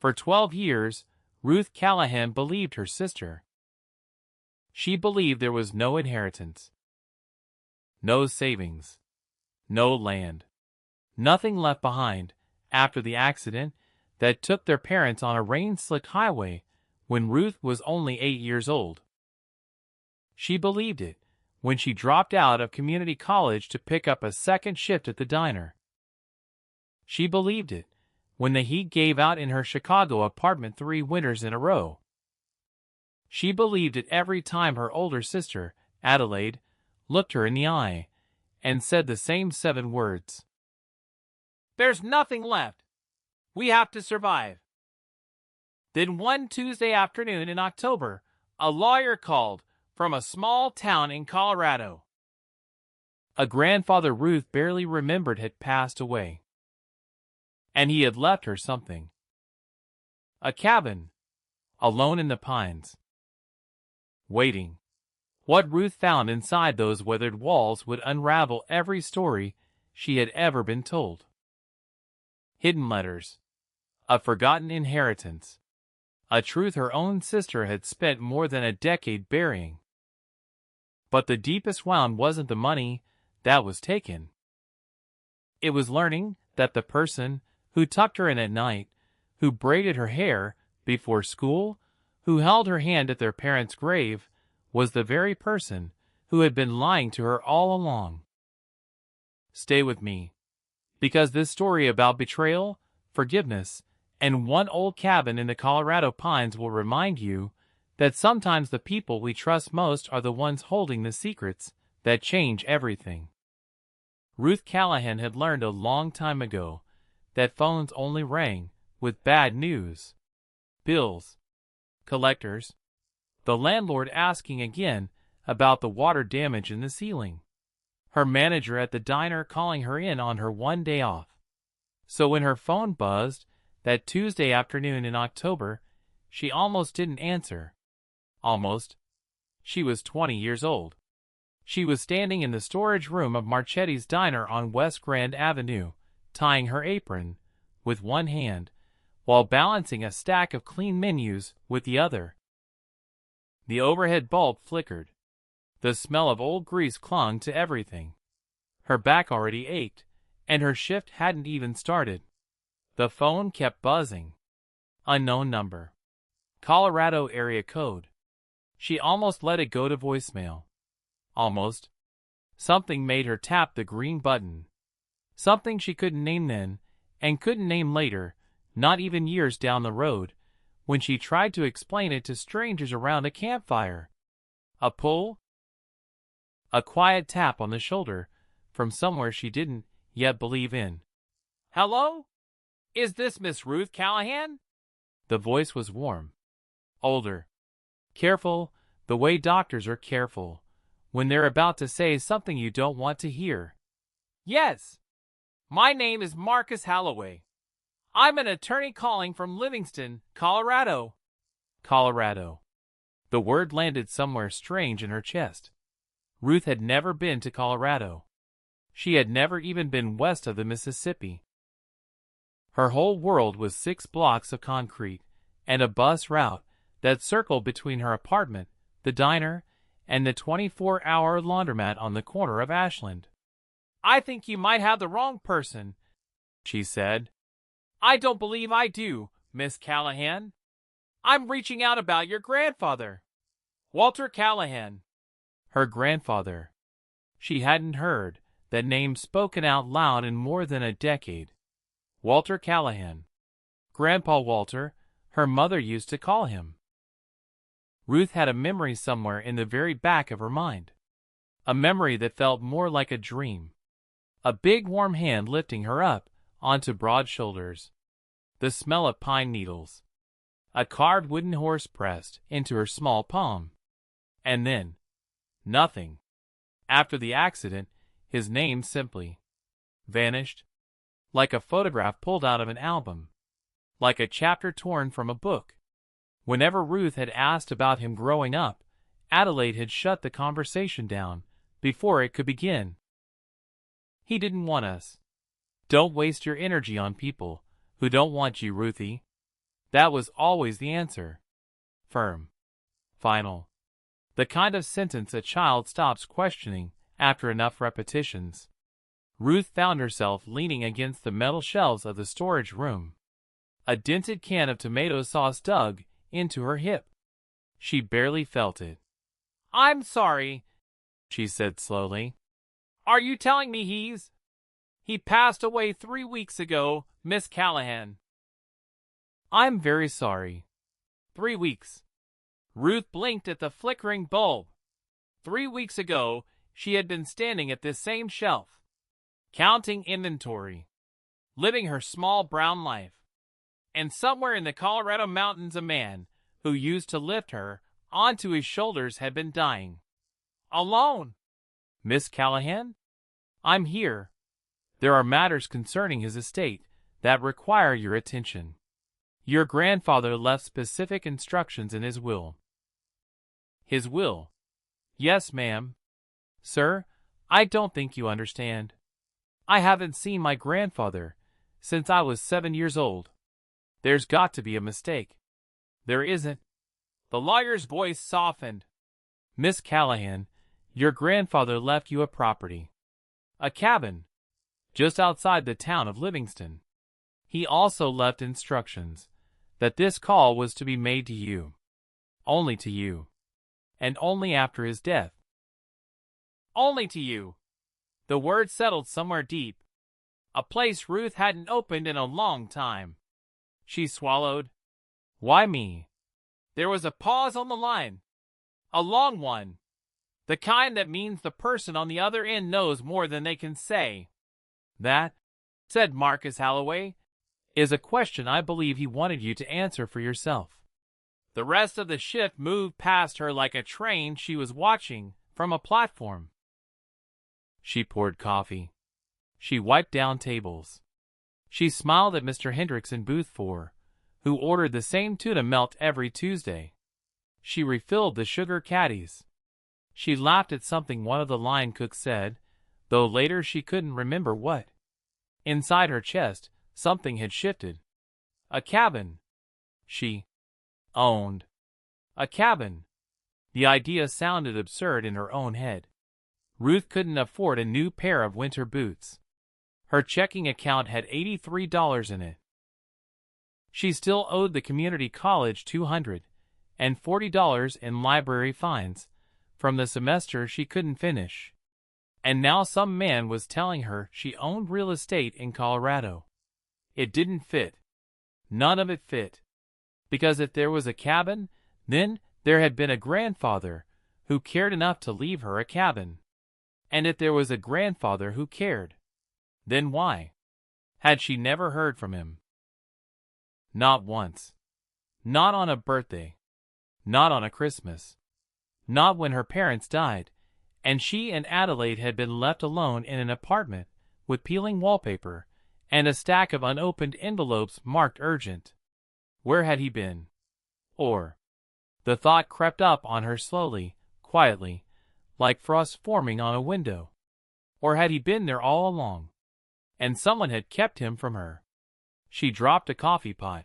For 12 years, Ruth Callahan believed her sister. She believed there was no inheritance, no savings, no land, nothing left behind after the accident that took their parents on a rain-slicked highway when Ruth was only 8 years old. She believed it when she dropped out of community college to pick up a second shift at the diner. She believed it when the heat gave out in her Chicago apartment 3 winters in a row. She believed it every time her older sister, Adelaide, looked her in the eye and said the same 7 words. "There's nothing left. We have to survive." Then one Tuesday afternoon in October, a lawyer called from a small town in Colorado. A grandfather Ruth barely remembered had passed away, and he had left her something. A cabin, alone in the pines, waiting. What Ruth found inside those weathered walls would unravel every story she had ever been told. Hidden letters, a forgotten inheritance, a truth her own sister had spent more than a decade burying. But the deepest wound wasn't the money that was taken. It was learning that the person who tucked her in at night, who braided her hair before school, who held her hand at their parents' grave, was the very person who had been lying to her all along. Stay with me, because this story about betrayal, forgiveness, and one old cabin in the Colorado pines will remind you that sometimes the people we trust most are the ones holding the secrets that change everything. Ruth Callahan had learned a long time ago that phones only rang with bad news. Bills, collectors, the landlord asking again about the water damage in the ceiling, her manager at the diner calling her in on her one day off. So when her phone buzzed that Tuesday afternoon in October, she almost didn't answer. Almost. She was 20 years old. She was standing in the storage room of Marchetti's Diner on West Grand Avenue, tying her apron with one hand, while balancing a stack of clean menus with the other. The overhead bulb flickered. The smell of old grease clung to everything. Her back already ached, and her shift hadn't even started. The phone kept buzzing. Unknown number. Colorado area code. She almost let it go to voicemail. Almost. Something made her tap the green button. Something she couldn't name then, and couldn't name later, not even years down the road, when she tried to explain it to strangers around a campfire. A pull? A quiet tap on the shoulder from somewhere she didn't yet believe in. "Hello? Is this Miss Ruth Callahan?" The voice was warm. Older. Careful, the way doctors are careful when they're about to say something you don't want to hear. "Yes. My name is Marcus Holloway. I'm an attorney calling from Livingston, Colorado." Colorado. The word landed somewhere strange in her chest. Ruth had never been to Colorado. She had never even been west of the Mississippi. Her whole world was 6 blocks of concrete and a bus route that circled between her apartment, the diner, and the 24-hour laundromat on the corner of Ashland. "I think you might have the wrong person," she said. "I don't believe I do, Miss Callahan. I'm reaching out about your grandfather, Walter Callahan." Her grandfather. She hadn't heard that name spoken out loud in more than a decade. Walter Callahan. Grandpa Walter, her mother used to call him. Ruth had a memory somewhere in the very back of her mind. A memory that felt more like a dream. A big warm hand lifting her up onto broad shoulders. The smell of pine needles. A carved wooden horse pressed into her small palm. And then, nothing. After the accident, his name simply vanished. Like a photograph pulled out of an album. Like a chapter torn from a book. Whenever Ruth had asked about him growing up, Adelaide had shut the conversation down before it could begin. "He didn't want us. Don't waste your energy on people who don't want you, Ruthie. That was always the answer. Firm. Final. The kind of sentence a child stops questioning after enough repetitions. Ruth found herself leaning against the metal shelves of the storage room. A dented can of tomato sauce dug into her hip. She barely felt it. "I'm sorry," she said slowly. "Are you telling me he passed away 3 weeks ago, Miss Callahan?" "I'm very sorry." 3 weeks. Ruth blinked at the flickering bulb. 3 weeks ago, she had been standing at this same shelf, counting inventory, living her small brown life. And somewhere in the Colorado mountains, a man who used to lift her onto his shoulders had been dying. Alone. "Miss Callahan? I'm here. There are matters concerning his estate that require your attention. Your grandfather left specific instructions in his will." "His will?" "Yes, ma'am." "Sir, I don't think you understand. I haven't seen my grandfather since I was 7 years old. There's got to be a mistake." "There isn't." The lawyer's voice softened. "Miss Callahan, your grandfather left you a property. A cabin, just outside the town of Livingston. He also left instructions that this call was to be made to you. Only to you. And only after his death." "Only to you." The word settled somewhere deep. A place Ruth hadn't opened in a long time. She swallowed. "Why me?" There was a pause on the line. A long one. The kind that means the person on the other end knows more than they can say. "That," said Marcus Holloway, "is a question I believe he wanted you to answer for yourself." The rest of the shift moved past her like a train she was watching from a platform. She poured coffee. She wiped down tables. She smiled at Mr. Hendricks in booth 4, who ordered the same tuna melt every Tuesday. She refilled the sugar caddies. She laughed at something one of the line cooks said, though later she couldn't remember what. Inside her chest, something had shifted. A cabin. She owned a cabin. The idea sounded absurd in her own head. Ruth couldn't afford a new pair of winter boots. Her checking account had $83 in it. She still owed the community college $240 in library fines from the semester she couldn't finish. And now some man was telling her she owned real estate in Colorado. It didn't fit. None of it fit. Because if there was a cabin, then there had been a grandfather who cared enough to leave her a cabin. And if there was a grandfather who cared, then why had she never heard from him? Not once. Not on a birthday. Not on a Christmas. Not when her parents died, and she and Adelaide had been left alone in an apartment with peeling wallpaper and a stack of unopened envelopes marked urgent. Where had he been? Or, the thought crept up on her slowly, quietly, like frost forming on a window. Or had he been there all along, and someone had kept him from her? She dropped a coffee pot.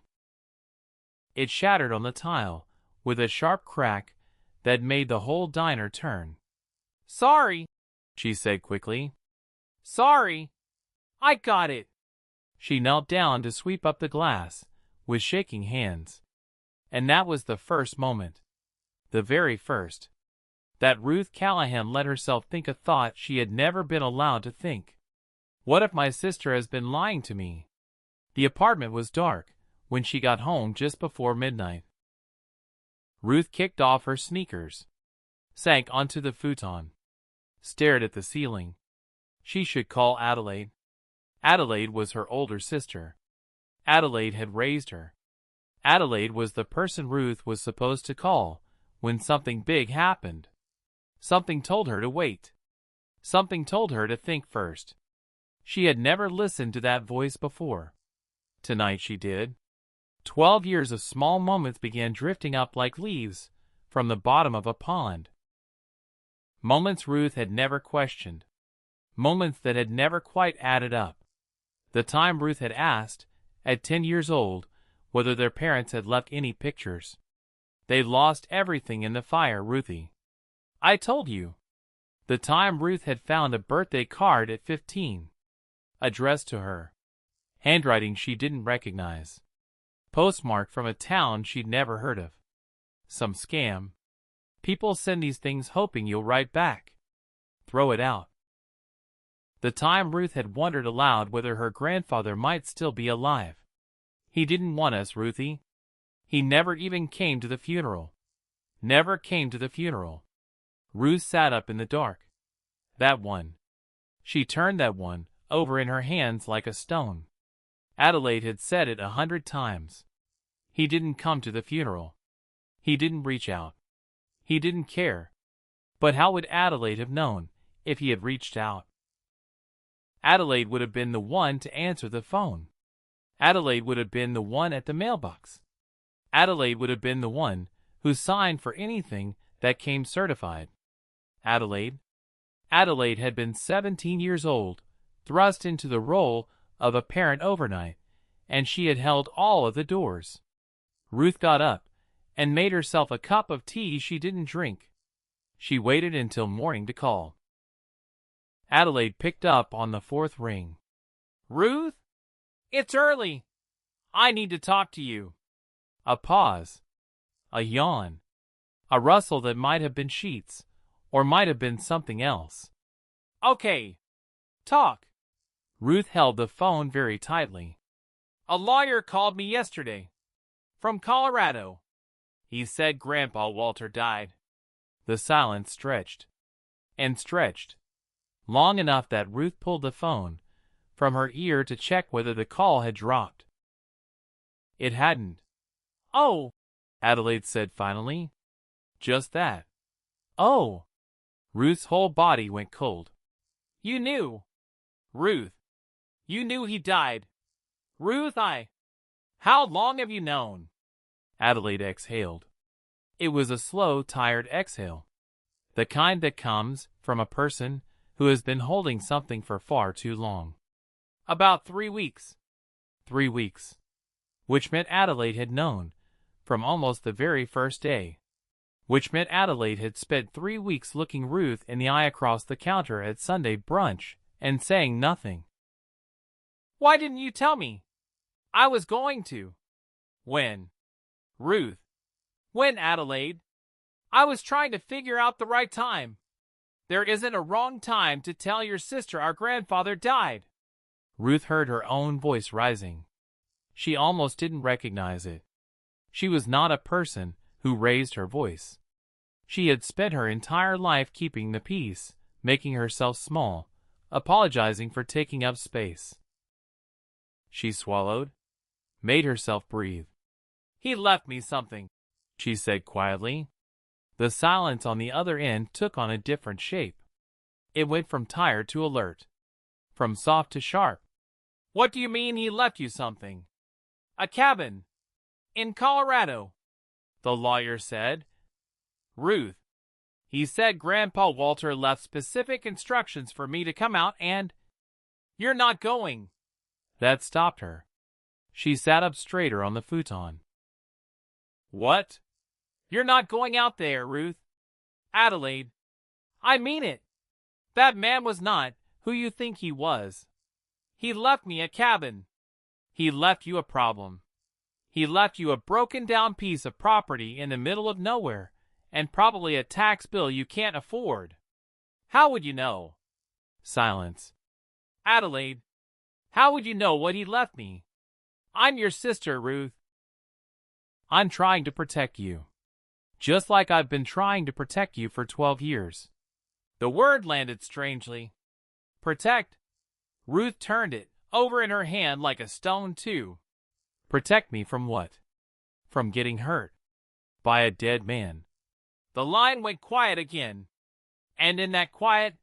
It shattered on the tile with a sharp crack that made the whole diner turn. "Sorry," she said quickly. "Sorry. I got it." She knelt down to sweep up the glass with shaking hands. And that was the first moment, the very first, that Ruth Callahan let herself think a thought she had never been allowed to think. What if my sister has been lying to me? The apartment was dark when she got home just before midnight. Ruth kicked off her sneakers, sank onto the futon, stared at the ceiling. She should call Adelaide. Adelaide was her older sister. Adelaide had raised her. Adelaide was the person Ruth was supposed to call when something big happened. Something told her to wait. Something told her to think first. She had never listened to that voice before. Tonight she did. 12 years of small moments began drifting up like leaves from the bottom of a pond. Moments Ruth had never questioned. Moments that had never quite added up. The time Ruth had asked, at 10 years old, whether their parents had left any pictures. They lost everything in the fire, Ruthie. I told you. The time Ruth had found a birthday card at 15. Addressed to her. Handwriting she didn't recognize. Postmarked from a town she'd never heard of. Some scam. People send these things hoping you'll write back. Throw it out. The time Ruth had wondered aloud whether her grandfather might still be alive. He didn't want us, Ruthie. He never even came to the funeral. Never came to the funeral. Ruth sat up in the dark. That one. She turned that one over in her hands like a stone. Adelaide had said it 100 times. He didn't come to the funeral. He didn't reach out. He didn't care. But how would Adelaide have known if he had reached out? Adelaide would have been the one to answer the phone. Adelaide would have been the one at the mailbox. Adelaide would have been the one who signed for anything that came certified. Adelaide had been 17 years old, thrust into the role of a parent overnight, and she had held all of the doors. Ruth got up and made herself a cup of tea she didn't drink. She waited until morning to call. Adelaide picked up on the 4th ring. Ruth? It's early. I need to talk to you. A pause. A yawn. A rustle that might have been sheets, or might have been something else. Okay. Talk. Ruth held the phone very tightly. A lawyer called me yesterday. From Colorado. He said Grandpa Walter died. The silence stretched. And stretched. Long enough that Ruth pulled the phone from her ear to check whether the call had dropped. It hadn't. Oh, Adelaide said finally. Just that. Oh. Ruth's whole body went cold. You knew. Ruth. You knew he died. Ruth, How long have you known? Adelaide exhaled. It was a slow, tired exhale. The kind that comes from a person who has been holding something for far too long. About 3 weeks. 3 weeks. Which meant Adelaide had known from almost the very first day. Which meant Adelaide had spent 3 weeks looking Ruth in the eye across the counter at Sunday brunch and saying nothing. Why didn't you tell me? I was going to. When? Ruth. When, Adelaide? I was trying to figure out the right time. There isn't a wrong time to tell your sister our grandfather died. Ruth heard her own voice rising. She almost didn't recognize it. She was not a person who raised her voice. She had spent her entire life keeping the peace, making herself small, apologizing for taking up space. She swallowed, made herself breathe. He left me something, she said quietly. The silence on the other end took on a different shape. It went from tired to alert, from soft to sharp. What do you mean he left you something? A cabin. In Colorado, the lawyer said. Ruth. He said Grandpa Walter left specific instructions for me to come out and... You're not going. That stopped her. She sat up straighter on the futon. What? You're not going out there, Ruth. Adelaide. I mean it. That man was not who you think he was. He left me a cabin. He left you a problem. He left you a broken-down piece of property in the middle of nowhere, and probably a tax bill you can't afford. How would you know? Silence. Adelaide, how would you know what he left me? I'm your sister, Ruth. I'm trying to protect you. Just like I've been trying to protect you for 12 years. The word landed strangely. Protect. Ruth turned it over in her hand like a stone, too. Protect me from what? From getting hurt. By a dead man. The line went quiet again. And in that quiet,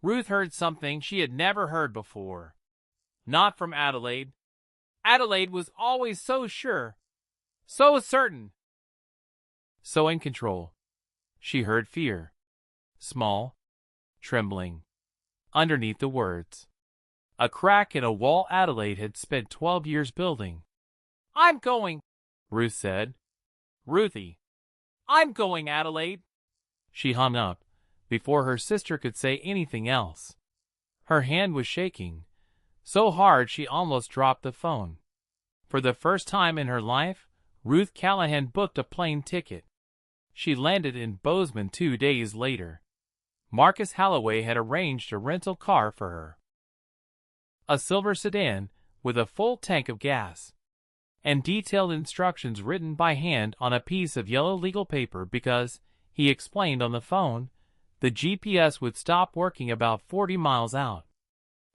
Ruth heard something she had never heard before. Not from Adelaide. Adelaide was always so sure. So certain. So in control. She heard fear. Small. Trembling. Underneath the words. A crack in a wall Adelaide had spent 12 years building. I'm going. Ruth said. "Ruthie, I'm going, Adelaide." She hung up before her sister could say anything else. Her hand was shaking so hard she almost dropped the phone. For the first time in her life, Ruth Callahan booked a plane ticket. She landed in Bozeman 2 days later. Marcus Holloway had arranged a rental car for her. A silver sedan with a full tank of gas, and detailed instructions written by hand on a piece of yellow legal paper because, he explained on the phone, the GPS would stop working about 40 miles out.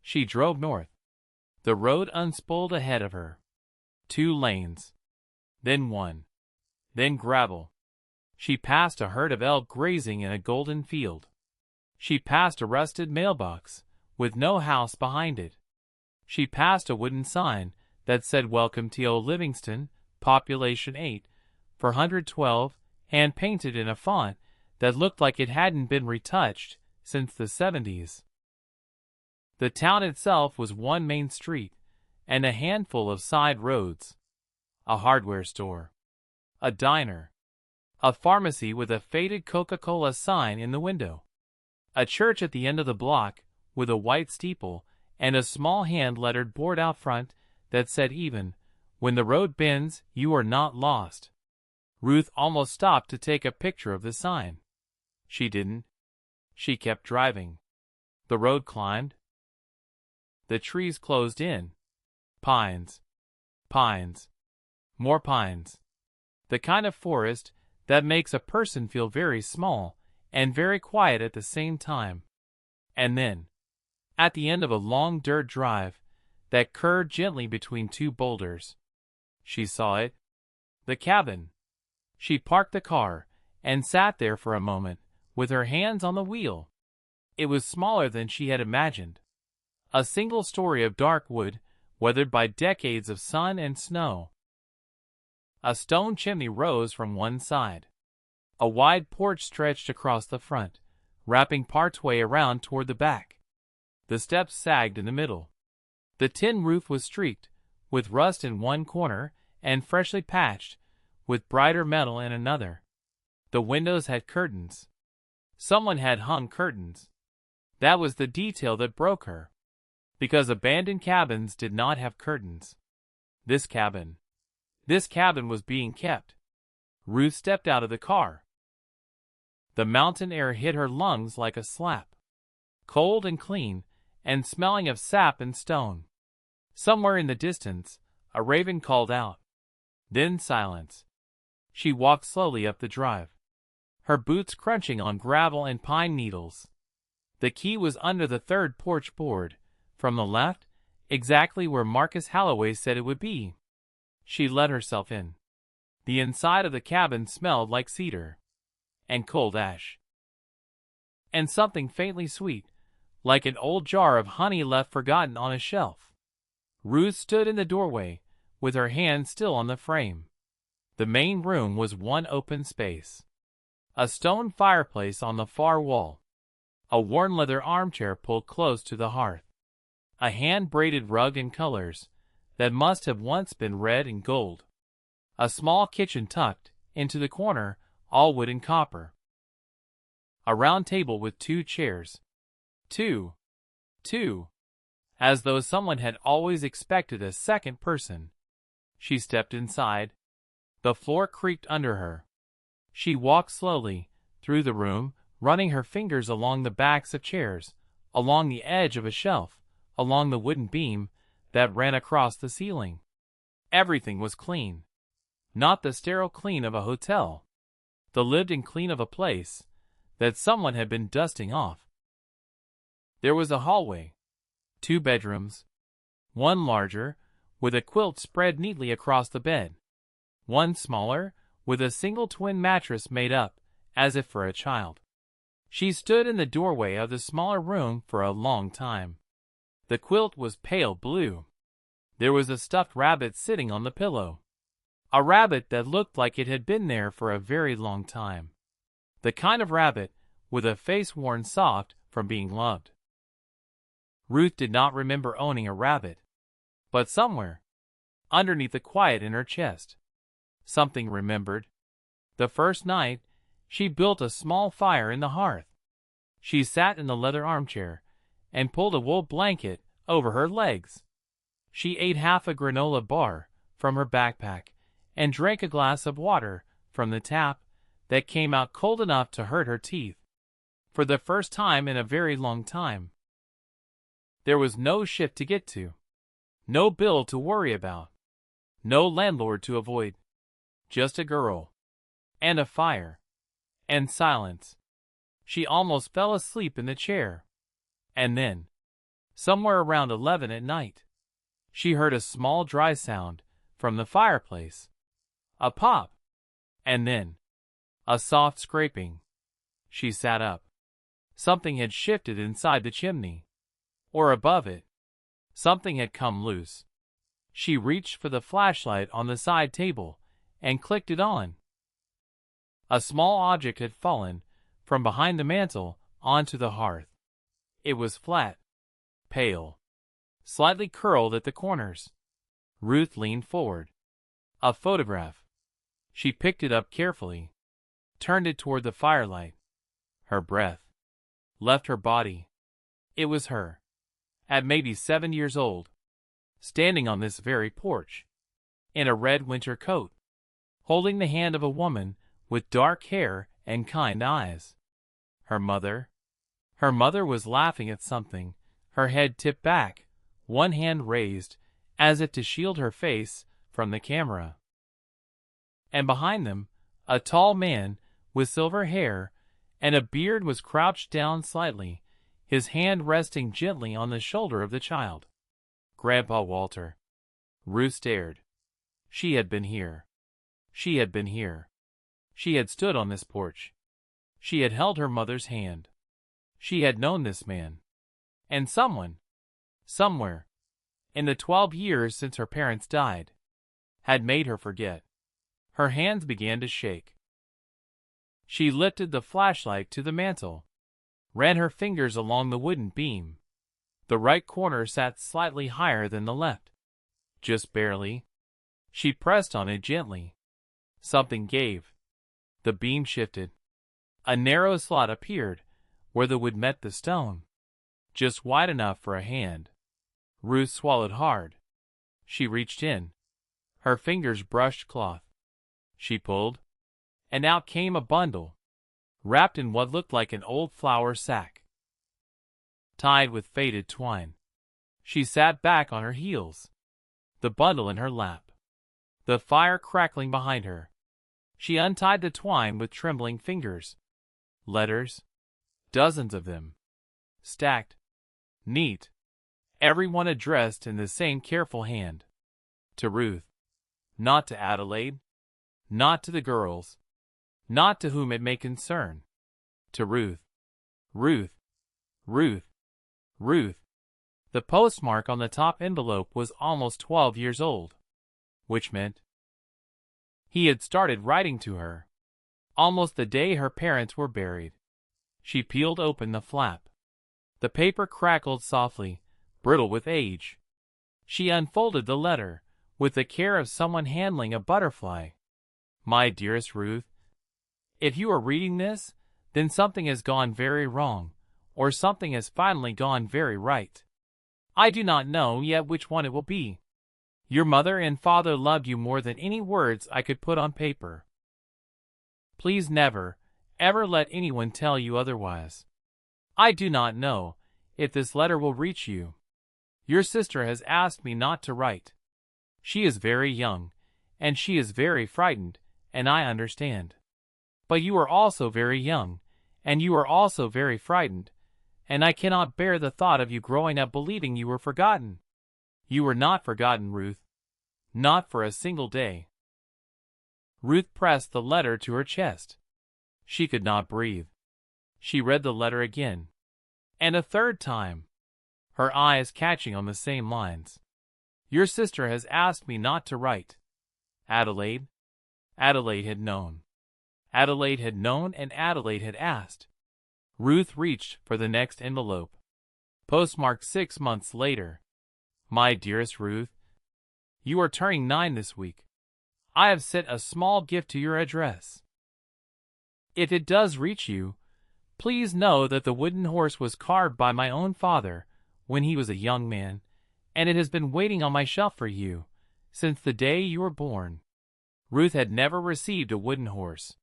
She drove north. The road unspooled ahead of her. 2 lanes. Then 1. Then gravel. She passed a herd of elk grazing in a golden field. She passed a rusted mailbox with no house behind it. She passed a wooden sign that said "Welcome T.O. Livingston, Population 8, for 112, hand-painted in a font that looked like it hadn't been retouched since the 70s. The town itself was one main street and a handful of side roads. A hardware store. A diner. A pharmacy with a faded Coca-Cola sign in the window. A church at the end of the block with a white steeple and a small hand-lettered board out front that said "Even when the road bends, you are not lost." Ruth almost stopped to take a picture of the sign. She didn't. She kept driving. The road climbed. The trees closed in. Pines. Pines. More pines. The kind of forest that makes a person feel very small and very quiet at the same time. And then, at the end of a long dirt drive that curved gently between 2 boulders, she saw it. The cabin. She parked the car and sat there for a moment with her hands on the wheel. It was smaller than she had imagined. A single story of dark wood, weathered by decades of sun and snow. A stone chimney rose from one side. A wide porch stretched across the front, wrapping partway around toward the back. The steps sagged in the middle. The tin roof was streaked with rust in one corner and freshly patched with brighter metal in another. The windows had curtains. Someone had hung curtains. That was the detail that broke her, because abandoned cabins did not have curtains. This cabin was being kept. Ruth stepped out of the car. The mountain air hit her lungs like a slap. Cold and clean, and smelling of sap and stone. Somewhere in the distance, a raven called out. Then silence. She walked slowly up the drive, her boots crunching on gravel and pine needles. The key was under the 3rd porch board, from the left, exactly where Marcus Holloway said it would be. She let herself in. The inside of the cabin smelled like cedar and cold ash, and something faintly sweet, like an old jar of honey left forgotten on a shelf. Ruth stood in the doorway, with her hand still on the frame. The main room was one open space. A stone fireplace on the far wall. A worn leather armchair pulled close to the hearth. A hand-braided rug in colors that must have once been red and gold. A small kitchen tucked into the corner, all wood and copper. A round table with 2 chairs. Two, as though someone had always expected a second person. She stepped inside. The floor creaked under her. She walked slowly through the room, running her fingers along the backs of chairs, along the edge of a shelf, along the wooden beam that ran across the ceiling. Everything was clean. Not the sterile clean of a hotel. The lived-in clean of a place that someone had been dusting off. There was a hallway. 2 bedrooms. One larger, with a quilt spread neatly across the bed. One smaller, with a single twin mattress made up, as if for a child. She stood in the doorway of the smaller room for a long time. The quilt was pale blue. There was a stuffed rabbit sitting on the pillow. A rabbit that looked like it had been there for a very long time. The kind of rabbit with a face worn soft from being loved. Ruth did not remember owning a rabbit. But somewhere, underneath the quiet in her chest, Something remembered. The first night, she built a small fire in the hearth. She sat in the leather armchair and pulled a wool blanket over her legs. She ate half a granola bar from her backpack and drank a glass of water from the tap that came out cold enough to hurt her teeth. For the first time in a very long time. There was no shift to get to, no bill to worry about, no landlord to avoid, just a girl, and a fire, and silence. She almost fell asleep in the chair. And then, somewhere around 11 at night, she heard a small dry sound from the fireplace. A pop, and then a soft scraping. She sat up. Something had shifted inside the chimney, or above it. Something had come loose. She reached for the flashlight on the side table and clicked it on. A small object had fallen from behind the mantel onto the hearth. It was flat, pale, slightly curled at the corners. Ruth leaned forward. A photograph. She picked it up carefully, turned it toward the firelight. Her breath left her body. It was her, at maybe 7 years old, standing on this very porch, in a red winter coat, holding the hand of a woman with dark hair and kind eyes. Her mother? Her mother was laughing at something, her head tipped back, one hand raised, as if to shield her face from the camera. And behind them, a tall man with silver hair and a beard was crouched down slightly, his hand resting gently on the shoulder of the child. Grandpa Walter. Ruth stared. She had been here. She had been here. She had stood on this porch. She had held her mother's hand. She had known this man. And someone, somewhere, in the 12 years since her parents died, had made her forget. Her hands began to shake. She lifted the flashlight to the mantel, ran her fingers along the wooden beam. The right corner sat slightly higher than the left, just barely. She pressed on it gently. Something gave. The beam shifted. A narrow slot appeared where the wood met the stone, just wide enough for a hand. Ruth swallowed hard. She reached in. Her fingers brushed cloth. She pulled, and out came a bundle, wrapped in what looked like an old flour sack, tied with faded twine. She sat back on her heels, the bundle in her lap, the fire crackling behind her. She untied the twine with trembling fingers. Letters, dozens of them, stacked, neat, every one addressed in the same careful hand. To Ruth, not to Adelaide, not to the girls, not to whom it may concern. To Ruth. Ruth. Ruth. Ruth. The postmark on the top envelope was almost 12 years old, which meant he had started writing to her almost the day her parents were buried. She peeled open the flap. The paper crackled softly, brittle with age. She unfolded the letter with the care of someone handling a butterfly. My dearest Ruth, if you are reading this, then something has gone very wrong, or something has finally gone very right. I do not know yet which one it will be. Your mother and father loved you more than any words I could put on paper. Please never, ever let anyone tell you otherwise. I do not know if this letter will reach you. Your sister has asked me not to write. She is very young, and she is very frightened, and I understand. But you are also very young, and you are also very frightened, and I cannot bear the thought of you growing up believing you were forgotten. You were not forgotten, Ruth. Not for a single day. Ruth pressed the letter to her chest. She could not breathe. She read the letter again, and a third time, her eyes catching on the same lines. Your sister has asked me not to write. Adelaide. Adelaide had known. Adelaide had known, and Adelaide had asked. Ruth reached for the next envelope, postmarked 6 months later. My dearest Ruth, you are turning 9 this week. I have sent a small gift to your address. If it does reach you, please know that the wooden horse was carved by my own father when he was a young man, and it has been waiting on my shelf for you since the day you were born." Ruth had never received a wooden horse.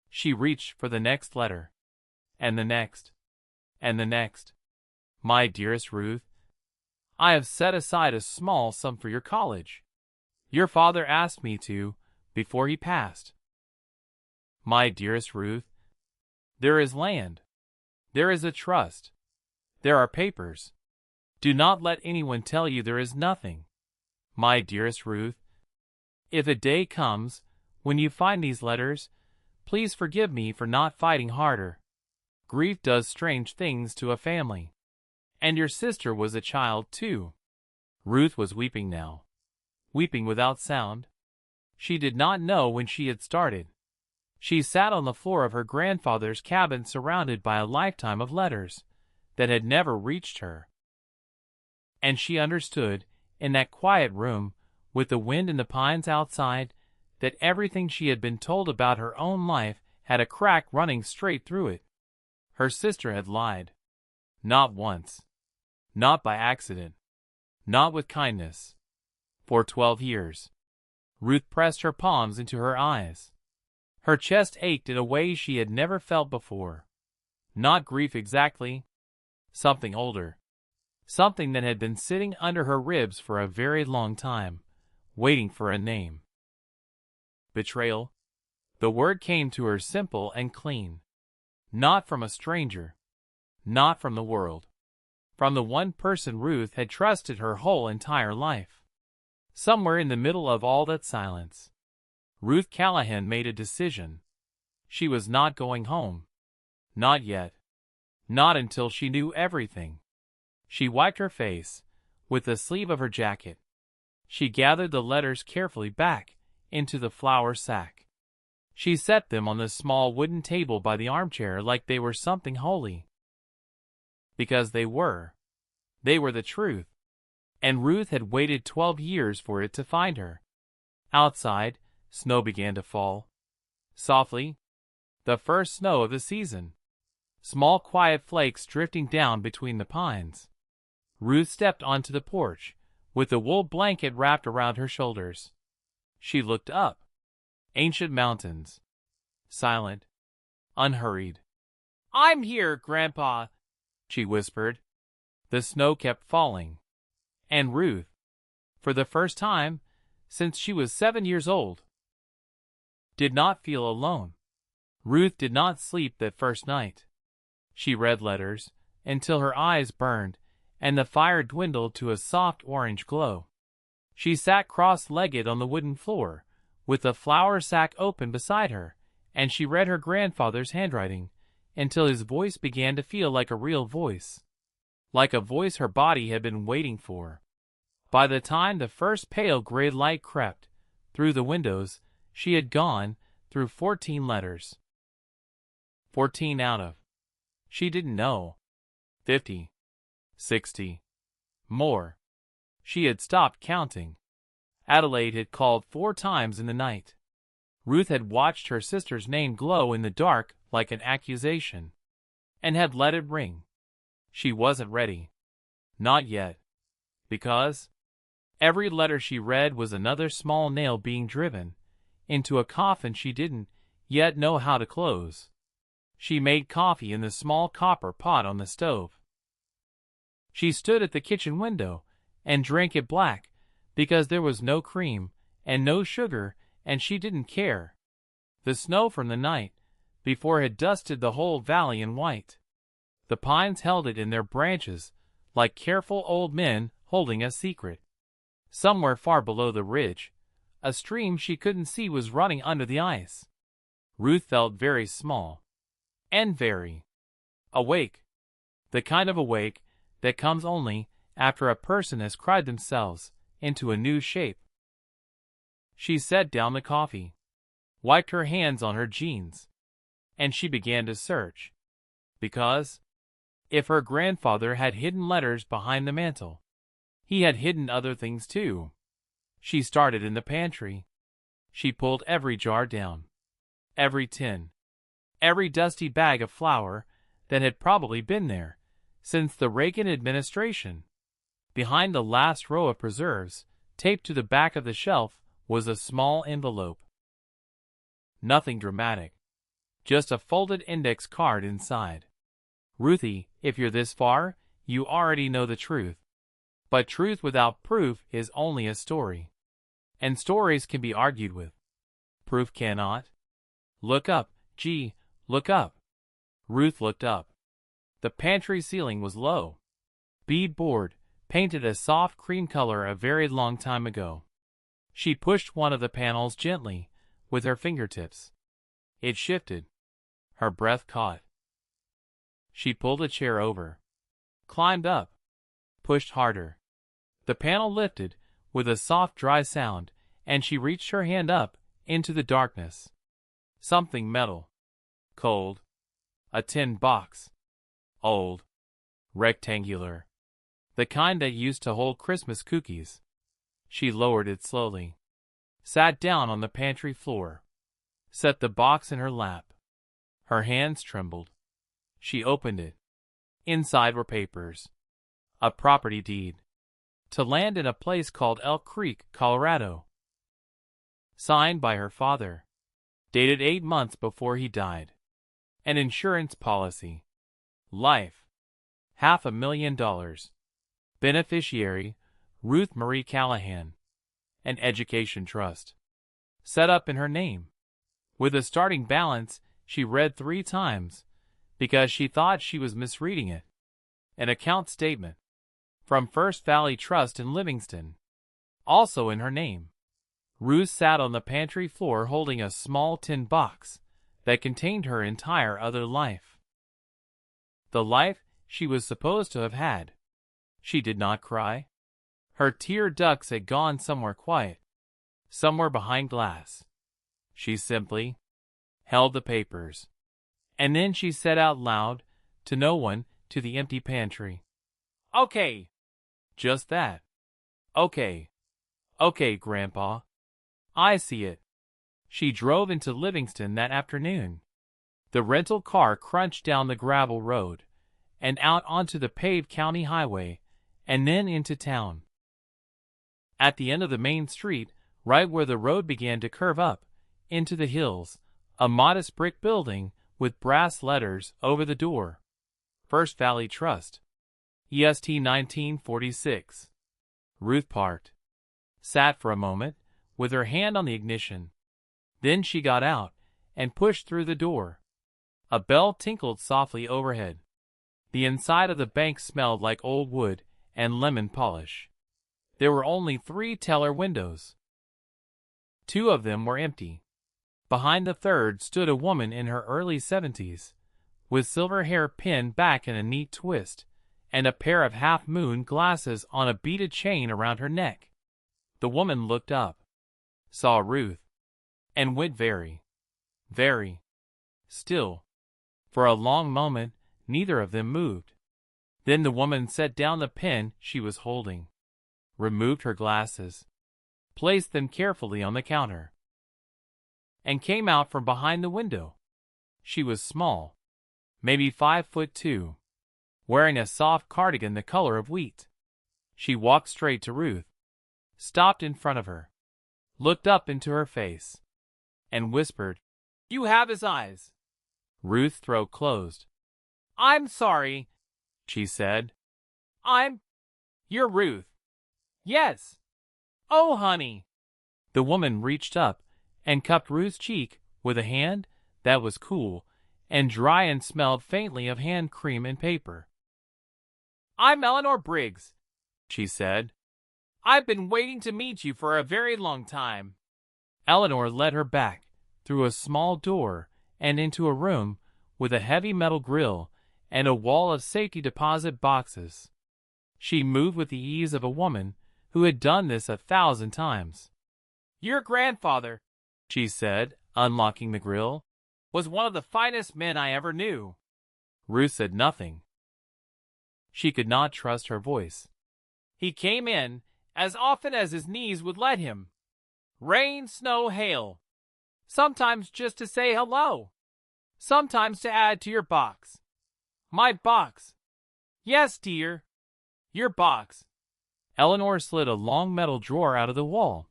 She reached for the next letter, and the next, and the next. "My dearest Ruth, I have set aside a small sum for your college. Your father asked me to before he passed. My dearest Ruth, there is land. There is a trust. There are papers. Do not let anyone tell you there is nothing. My dearest Ruth, if a day comes when you find these letters, please forgive me for not fighting harder. Grief does strange things to a family. And your sister was a child, too." Ruth was weeping now, weeping without sound. She did not know when she had started. She sat on the floor of her grandfather's cabin surrounded by a lifetime of letters that had never reached her. And she understood, in that quiet room, with the wind and the pines outside, that everything she had been told about her own life had a crack running straight through it. Her sister had lied. Not once. Not by accident. Not with kindness. For 12 years. Ruth pressed her palms into her eyes. Her chest ached in a way she had never felt before. Not grief exactly. Something older. Something that had been sitting under her ribs for a very long time, waiting for a name. Betrayal. The word came to her simple and clean. Not from a stranger. Not from the world. From the one person Ruth had trusted her whole entire life. Somewhere in the middle of all that silence, Ruth Callahan made a decision. She was not going home. Not yet. Not until she knew everything. She wiped her face with the sleeve of her jacket. She gathered the letters carefully back into the flour sack. She set them on the small wooden table by the armchair like they were something holy. Because they were. They were the truth. And Ruth had waited 12 years for it to find her. Outside, snow began to fall. Softly. The first snow of the season. Small quiet flakes drifting down between the pines. Ruth stepped onto the porch, with the wool blanket wrapped around her shoulders. She looked up. Ancient mountains. Silent. Unhurried. "I'm here, Grandpa," she whispered. The snow kept falling. And Ruth, for the first time since she was 7 years old, did not feel alone. Ruth did not sleep that first night. She read letters until her eyes burned and the fire dwindled to a soft orange glow. She sat cross-legged on the wooden floor, with the flour sack open beside her, and she read her grandfather's handwriting until his voice began to feel like a real voice. Like a voice her body had been waiting for. By the time the first pale gray light crept through the windows, she had gone through 14 letters. 14 out of, she didn't know, 50, 60, more. She had stopped counting. Adelaide had called 4 times in the night. Ruth had watched her sister's name glow in the dark like an accusation, and had let it ring. She wasn't ready. Not yet. Because every letter she read was another small nail being driven into a coffin she didn't yet know how to close. She made coffee in the small copper pot on the stove. She stood at the kitchen window and drank it black because there was no cream and no sugar, and she didn't care. The snow from the night before had dusted the whole valley in white. The pines held it in their branches like careful old men holding a secret. Somewhere far below the ridge, a stream she couldn't see was running under the ice. Ruth felt very small. And very awake. The kind of awake that comes only after a person has cried themselves into a new shape. She set down the coffee, wiped her hands on her jeans, and she began to search. Because if her grandfather had hidden letters behind the mantel, he had hidden other things too. She started in the pantry. She pulled every jar down, every tin, every dusty bag of flour that had probably been there since the Reagan administration. Behind the last row of preserves, taped to the back of the shelf, was a small envelope. Nothing dramatic, just a folded index card inside. Ruthie, if you're this far, you already know the truth. But truth without proof is only a story. And stories can be argued with. Proof cannot. Look up, gee, look up. Ruth looked up. The pantry ceiling was low. Bead board, painted a soft cream color a very long time ago. She pushed one of the panels gently with her fingertips. It shifted. Her breath caught. She pulled a chair over, climbed up, pushed harder. The panel lifted with a soft dry sound, and she reached her hand up into the darkness. Something metal, cold, a tin box, old, rectangular, the kind that used to hold Christmas cookies. She lowered it slowly, sat down on the pantry floor, set the box in her lap. Her hands trembled. She opened it. Inside were papers. A property deed. To land in a place called Elk Creek, Colorado. Signed by her father. Dated 8 months before he died. An insurance policy. Life. $500,000. Beneficiary, Ruth Marie Callahan. An education trust. Set up in her name. With a starting balance she read 3 times, because she thought she was misreading it. An account statement. From First Valley Trust in Livingston. Also in her name. Ruth sat on the pantry floor holding a small tin box that contained her entire other life. The life she was supposed to have had. She did not cry. Her tear ducts had gone somewhere quiet, somewhere behind glass. She simply held the papers. And then she said out loud, to no one, to the empty pantry, "Okay." Just that. "Okay. Okay, Grandpa. I see it." She drove into Livingston that afternoon. The rental car crunched down the gravel road and out onto the paved county highway and then into town. At the end of the main street, right where the road began to curve up into the hills, a modest brick building with brass letters over the door. First Valley Trust. EST 1946. Ruth parked. Sat for a moment, with her hand on the ignition. Then she got out and pushed through the door. A bell tinkled softly overhead. The inside of the bank smelled like old wood and lemon polish. There were only 3 teller windows. 2 of them were empty. Behind the third stood a woman in her early 70s, with silver hair pinned back in a neat twist, and a pair of half-moon glasses on a beaded chain around her neck. The woman looked up, saw Ruth, and went very, very still. For a long moment, neither of them moved. Then the woman set down the pen she was holding, removed her glasses, placed them carefully on the counter, and came out from behind the window. She was small, maybe 5'2", wearing a soft cardigan the color of wheat. She walked straight to Ruth, stopped in front of her, looked up into her face, and whispered, "You have his eyes." Ruth's throat closed. "I'm sorry," she said. You're Ruth." "Yes." "Oh, honey." The woman reached up and cupped Ruth's cheek with a hand that was cool and dry and smelled faintly of hand cream and paper. "I'm Eleanor Briggs," she said. "I've been waiting to meet you for a very long time." Eleanor led her back through a small door and into a room with a heavy metal grill and a wall of safety deposit boxes. She moved with the ease of a woman who had done this 1,000 times. "Your grandfather," she said, unlocking the grill, "was one of the finest men I ever knew." Ruth said nothing. She could not trust her voice. "He came in as often as his knees would let him." Rain, snow, hail. Sometimes just to say hello. Sometimes to add to your box. My box. Yes, dear. Your box. Eleanor slid a long metal drawer out of the wall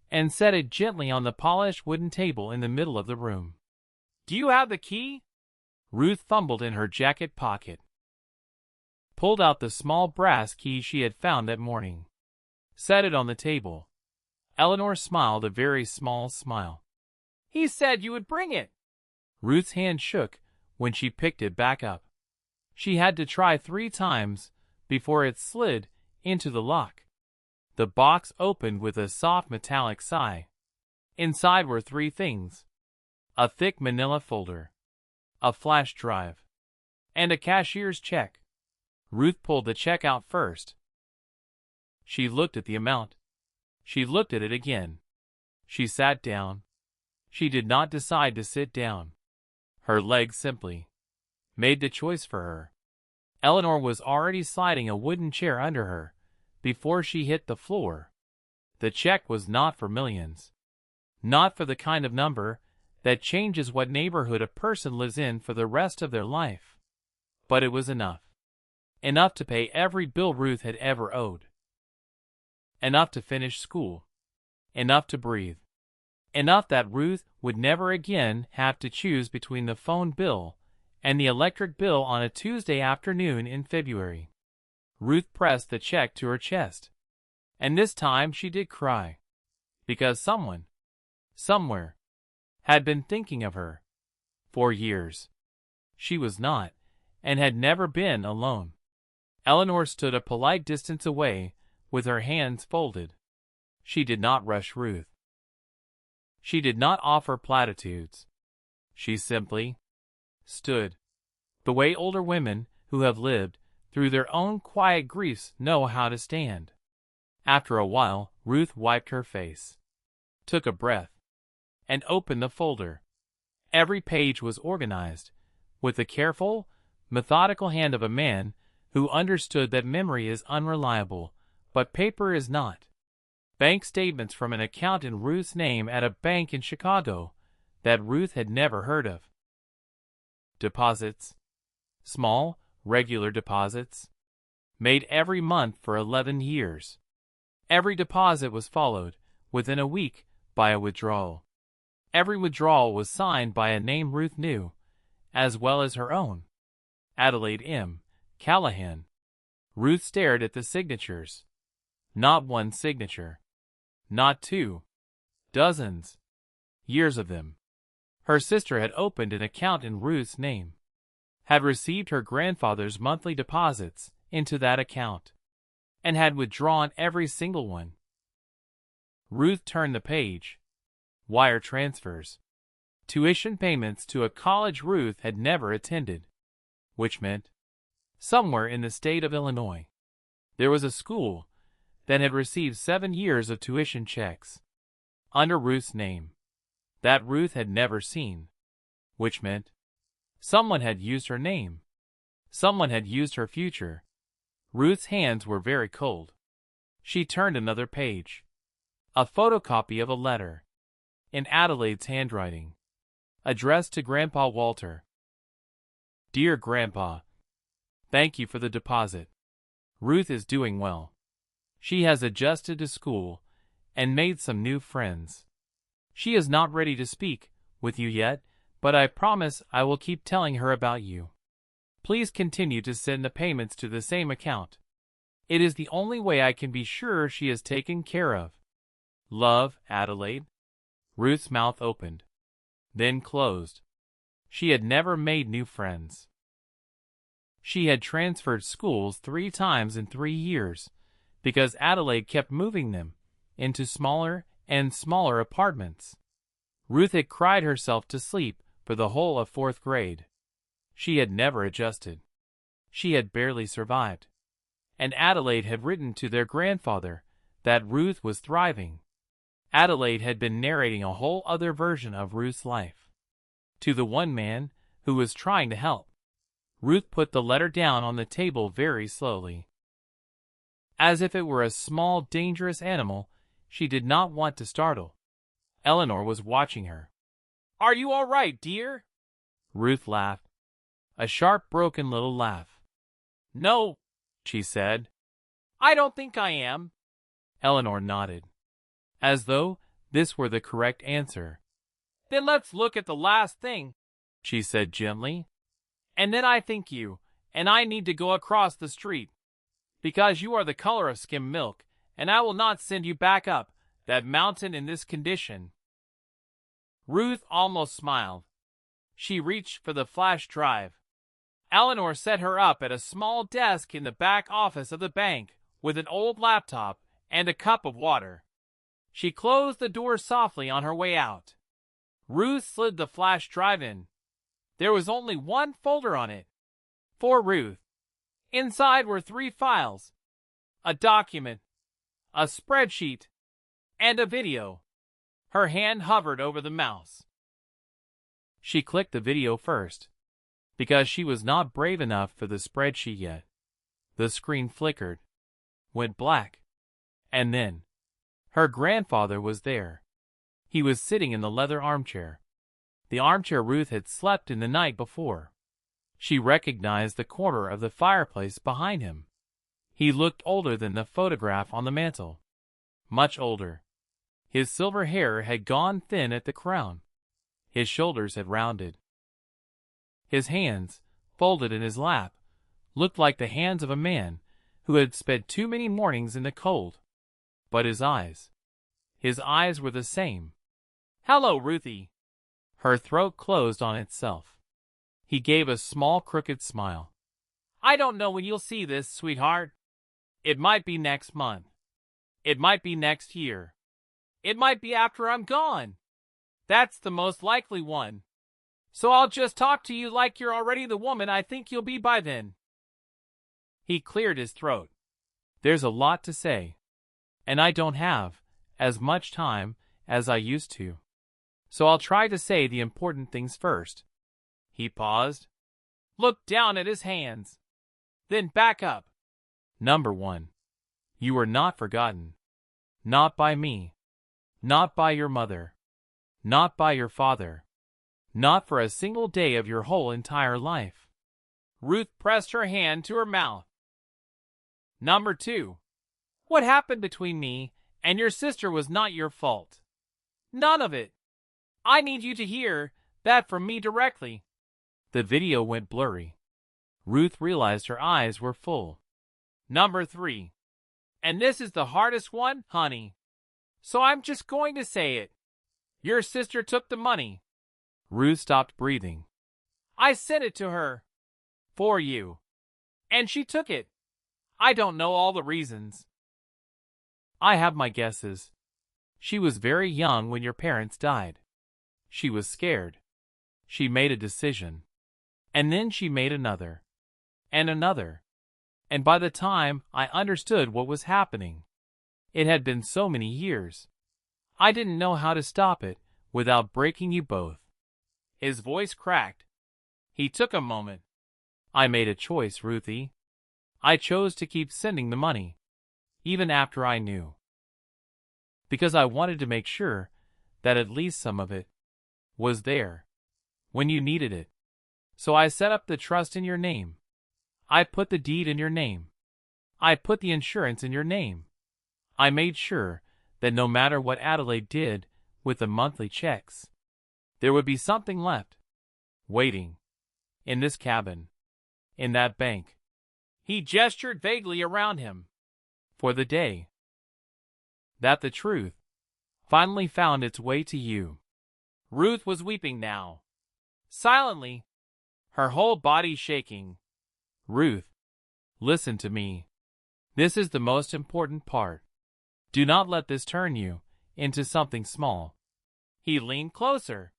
and set it gently on the polished wooden table in the middle of the room. Do you have the key? Ruth fumbled in her jacket pocket, pulled out the small brass key she had found that morning, set it on the table. Eleanor smiled a very small smile. He said you would bring it. Ruth's hand shook when she picked it back up. She had to try 3 times before it slid into the lock. The box opened with a soft metallic sigh. Inside were 3 things: a thick manila folder, a flash drive, and a cashier's check. Ruth pulled the check out first. She looked at the amount. She looked at it again. She sat down. She did not decide to sit down. Her legs simply made the choice for her. Eleanor was already sliding a wooden chair under her before she hit the floor. The check was not for millions. Not for the kind of number that changes what neighborhood a person lives in for the rest of their life. But it was enough. Enough to pay every bill Ruth had ever owed. Enough to finish school. Enough to breathe. Enough that Ruth would never again have to choose between the phone bill and the electric bill on a Tuesday afternoon in February. Ruth pressed the check to her chest. And this time she did cry. Because someone, somewhere, had been thinking of her. For years. She was not, and had never been, alone. Eleanor stood a polite distance away with her hands folded. She did not rush Ruth. She did not offer platitudes. She simply stood. The way older women who have lived through their own quiet griefs know how to stand. After a while, Ruth wiped her face, took a breath, and opened the folder. Every page was organized with the careful, methodical hand of a man who understood that memory is unreliable, but paper is not. Bank statements from an account in Ruth's name at a bank in Chicago that Ruth had never heard of. Deposits. Small, regular deposits. Made every month for 11 years. Every deposit was followed, within a week, by a withdrawal. Every withdrawal was signed by a name Ruth knew, as well as her own. Adelaide M. Callahan. Ruth stared at the signatures. Not one signature. Not 2. Dozens. Years of them. Her sister had opened an account in Ruth's name. Had received her grandfather's monthly deposits into that account. And had withdrawn every single one. Ruth turned the page. Wire transfers. Tuition payments to a college Ruth had never attended. Which meant, somewhere in the state of Illinois, there was a school that had received 7 years of tuition checks under Ruth's name that Ruth had never seen. Which meant, someone had used her name. Someone had used her future. Ruth's hands were very cold. She turned another page. A photocopy of a letter. In Adelaide's handwriting. Addressed to Grandpa Walter. Dear Grandpa, thank you for the deposit. Ruth is doing well. She has adjusted to school and made some new friends. She is not ready to speak with you yet, but I promise I will keep telling her about you. Please continue to send the payments to the same account. It is the only way I can be sure she is taken care of. Love, Adelaide. Ruth's mouth opened, then closed. She had never made new friends. She had transferred schools 3 times in 3 years, because Adelaide kept moving them into smaller and smaller apartments. Ruth had cried herself to sleep for the whole of 4th grade. She had never adjusted. She had barely survived. And Adelaide had written to their grandfather that Ruth was thriving. Adelaide had been narrating a whole other version of Ruth's life to the one man who was trying to help. Ruth put the letter down on the table very slowly. As if it were a small, dangerous animal she did not want to startle. Eleanor was watching her. "Are you all right, dear?" Ruth laughed. A sharp, broken little laugh. "No," she said. "I don't think I am." Eleanor nodded, as though this were the correct answer. "Then let's look at the last thing," she said gently. "And then I think you and I need to go across the street, because you are the color of skim milk, and I will not send you back up that mountain in this condition." Ruth almost smiled. She reached for the flash drive. Eleanor set her up at a small desk in the back office of the bank with an old laptop and a cup of water. She closed the door softly on her way out. Ruth slid the flash drive in. There was only one folder on it. For Ruth. Inside were 3 files: a document, a spreadsheet, and a video. Her hand hovered over the mouse. She clicked the video first, because she was not brave enough for the spreadsheet yet. The screen flickered, went black, and then her grandfather was there. He was sitting in the leather armchair, the armchair Ruth had slept in the night before. She recognized the corner of the fireplace behind him. He looked older than the photograph on the mantel. Much older. His silver hair had gone thin at the crown. His shoulders had rounded. His hands, folded in his lap, looked like the hands of a man who had spent too many mornings in the cold. But his eyes were the same. "Hello, Ruthie." Her throat closed on itself. He gave a small crooked smile. "I don't know when you'll see this, sweetheart. It might be next month. It might be next year. It might be after I'm gone. That's the most likely one. So I'll just talk to you like you're already the woman I think you'll be by then." He cleared his throat. "There's a lot to say, and I don't have as much time as I used to. So I'll try to say the important things first." He paused, looked down at his hands, then back up. "Number 1. You were not forgotten. Not by me. Not by your mother. Not by your father. Not for a single day of your whole entire life." Ruth pressed her hand to her mouth. "Number 2. What happened between me and your sister was not your fault. None of it. I need you to hear that from me directly." The video went blurry. Ruth realized her eyes were full. "Number 3. And this is the hardest one, honey. So I'm just going to say it. Your sister took the money." Ruth stopped breathing. "I sent it to her. For you. And she took it. I don't know all the reasons. I have my guesses. She was very young when your parents died. She was scared. She made a decision. And then she made another. And another. And by the time I understood what was happening, it had been so many years. I didn't know how to stop it without breaking you both." His voice cracked. He took a moment. "I made a choice, Ruthie. I chose to keep sending the money, even after I knew. Because I wanted to make sure that at least some of it was there when you needed it. So I set up the trust in your name. I put the deed in your name. I put the insurance in your name. I made sure that no matter what Adelaide did with the monthly checks, there would be something left, waiting, in this cabin, in that bank." He gestured vaguely around him. "For the day that the truth finally found its way to you." Ruth was weeping now, silently, her whole body shaking. "Ruth, listen to me. This is the most important part. Do not let this turn you into something small." He leaned closer.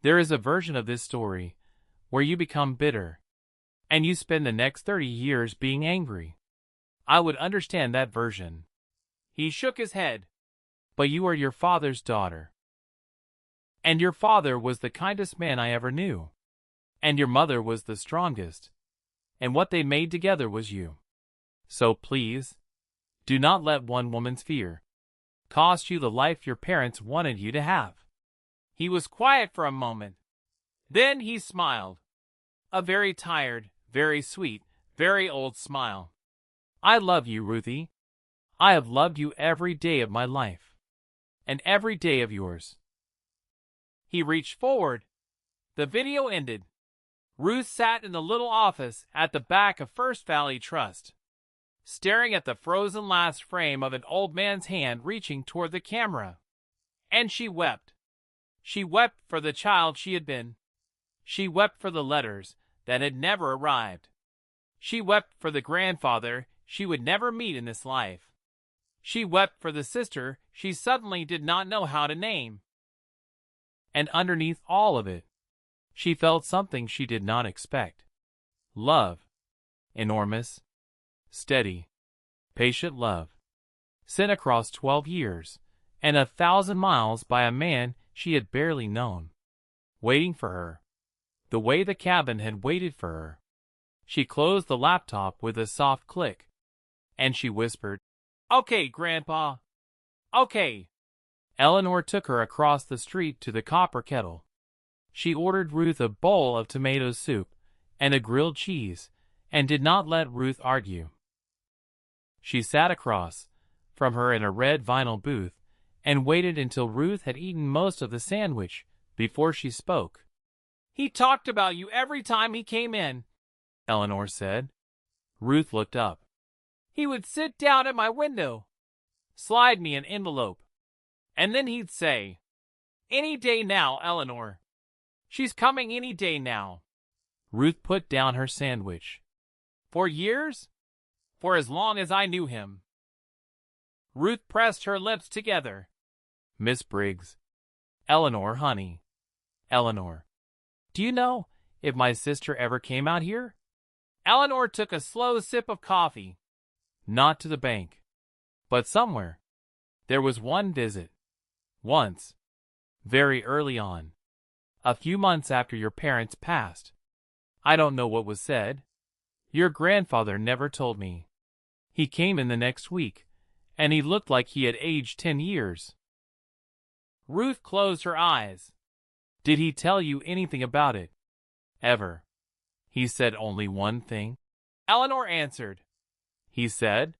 "There is a version of this story where you become bitter, and you spend the next 30 years being angry. I would understand that version." He shook his head. "But you are your father's daughter. And your father was the kindest man I ever knew. And your mother was the strongest. And what they made together was you. So please, do not let one woman's fear cost you the life your parents wanted you to have." He was quiet for a moment. Then he smiled. A very tired, very sweet, very old smile. "I love you, Ruthie. I have loved you every day of my life. And every day of yours." He reached forward. The video ended. Ruth sat in the little office at the back of First Valley Trust, staring at the frozen last frame of an old man's hand reaching toward the camera. And she wept. She wept for the child she had been. She wept for the letters that had never arrived. She wept for the grandfather she would never meet in this life. She wept for the sister she suddenly did not know how to name. And underneath all of it, she felt something she did not expect. Love. Enormous, steady, patient love. Sent across 12 years and 1,000 miles by a man she had barely known. Waiting for her. The way the cabin had waited for her. She closed the laptop with a soft click. And she whispered, "Okay, Grandpa. Okay." Eleanor took her across the street to the copper kettle. She ordered Ruth a bowl of tomato soup and a grilled cheese, and did not let Ruth argue. She sat across from her in a red vinyl booth and waited until Ruth had eaten most of the sandwich before she spoke. "He talked about you every time he came in," Eleanor said. Ruth looked up. "He would sit down at my window, slide me an envelope, and then he'd say, 'Any day now, Eleanor. She's coming any day now.'" Ruth put down her sandwich. "For years? For as long as I knew him." Ruth pressed her lips together. "Miss Briggs. Eleanor, honey. Eleanor. Do you know if my sister ever came out here?" Eleanor took a slow sip of coffee. "Not to the bank. But somewhere. There was one visit. Once. Very early on. A few months after your parents passed. I don't know what was said. Your grandfather never told me. He came in the next week, and he looked like he had aged 10 years. Ruth closed her eyes. "Did he tell you anything about it? Ever?" "He said only one thing," Eleanor answered. "He said,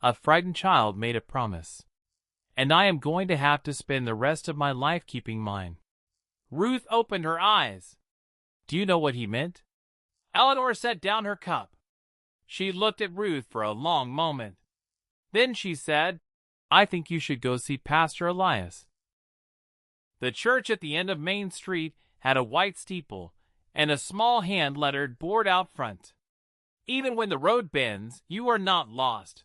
'A frightened child made a promise, and I am going to have to spend the rest of my life keeping mine.'" Ruth opened her eyes. "Do you know what he meant?" Eleanor set down her cup. She looked at Ruth for a long moment. Then she said, "I think you should go see Pastor Elias." The church at the end of Main Street had a white steeple and a small hand-lettered board out front. "Even when the road bends, you are not lost."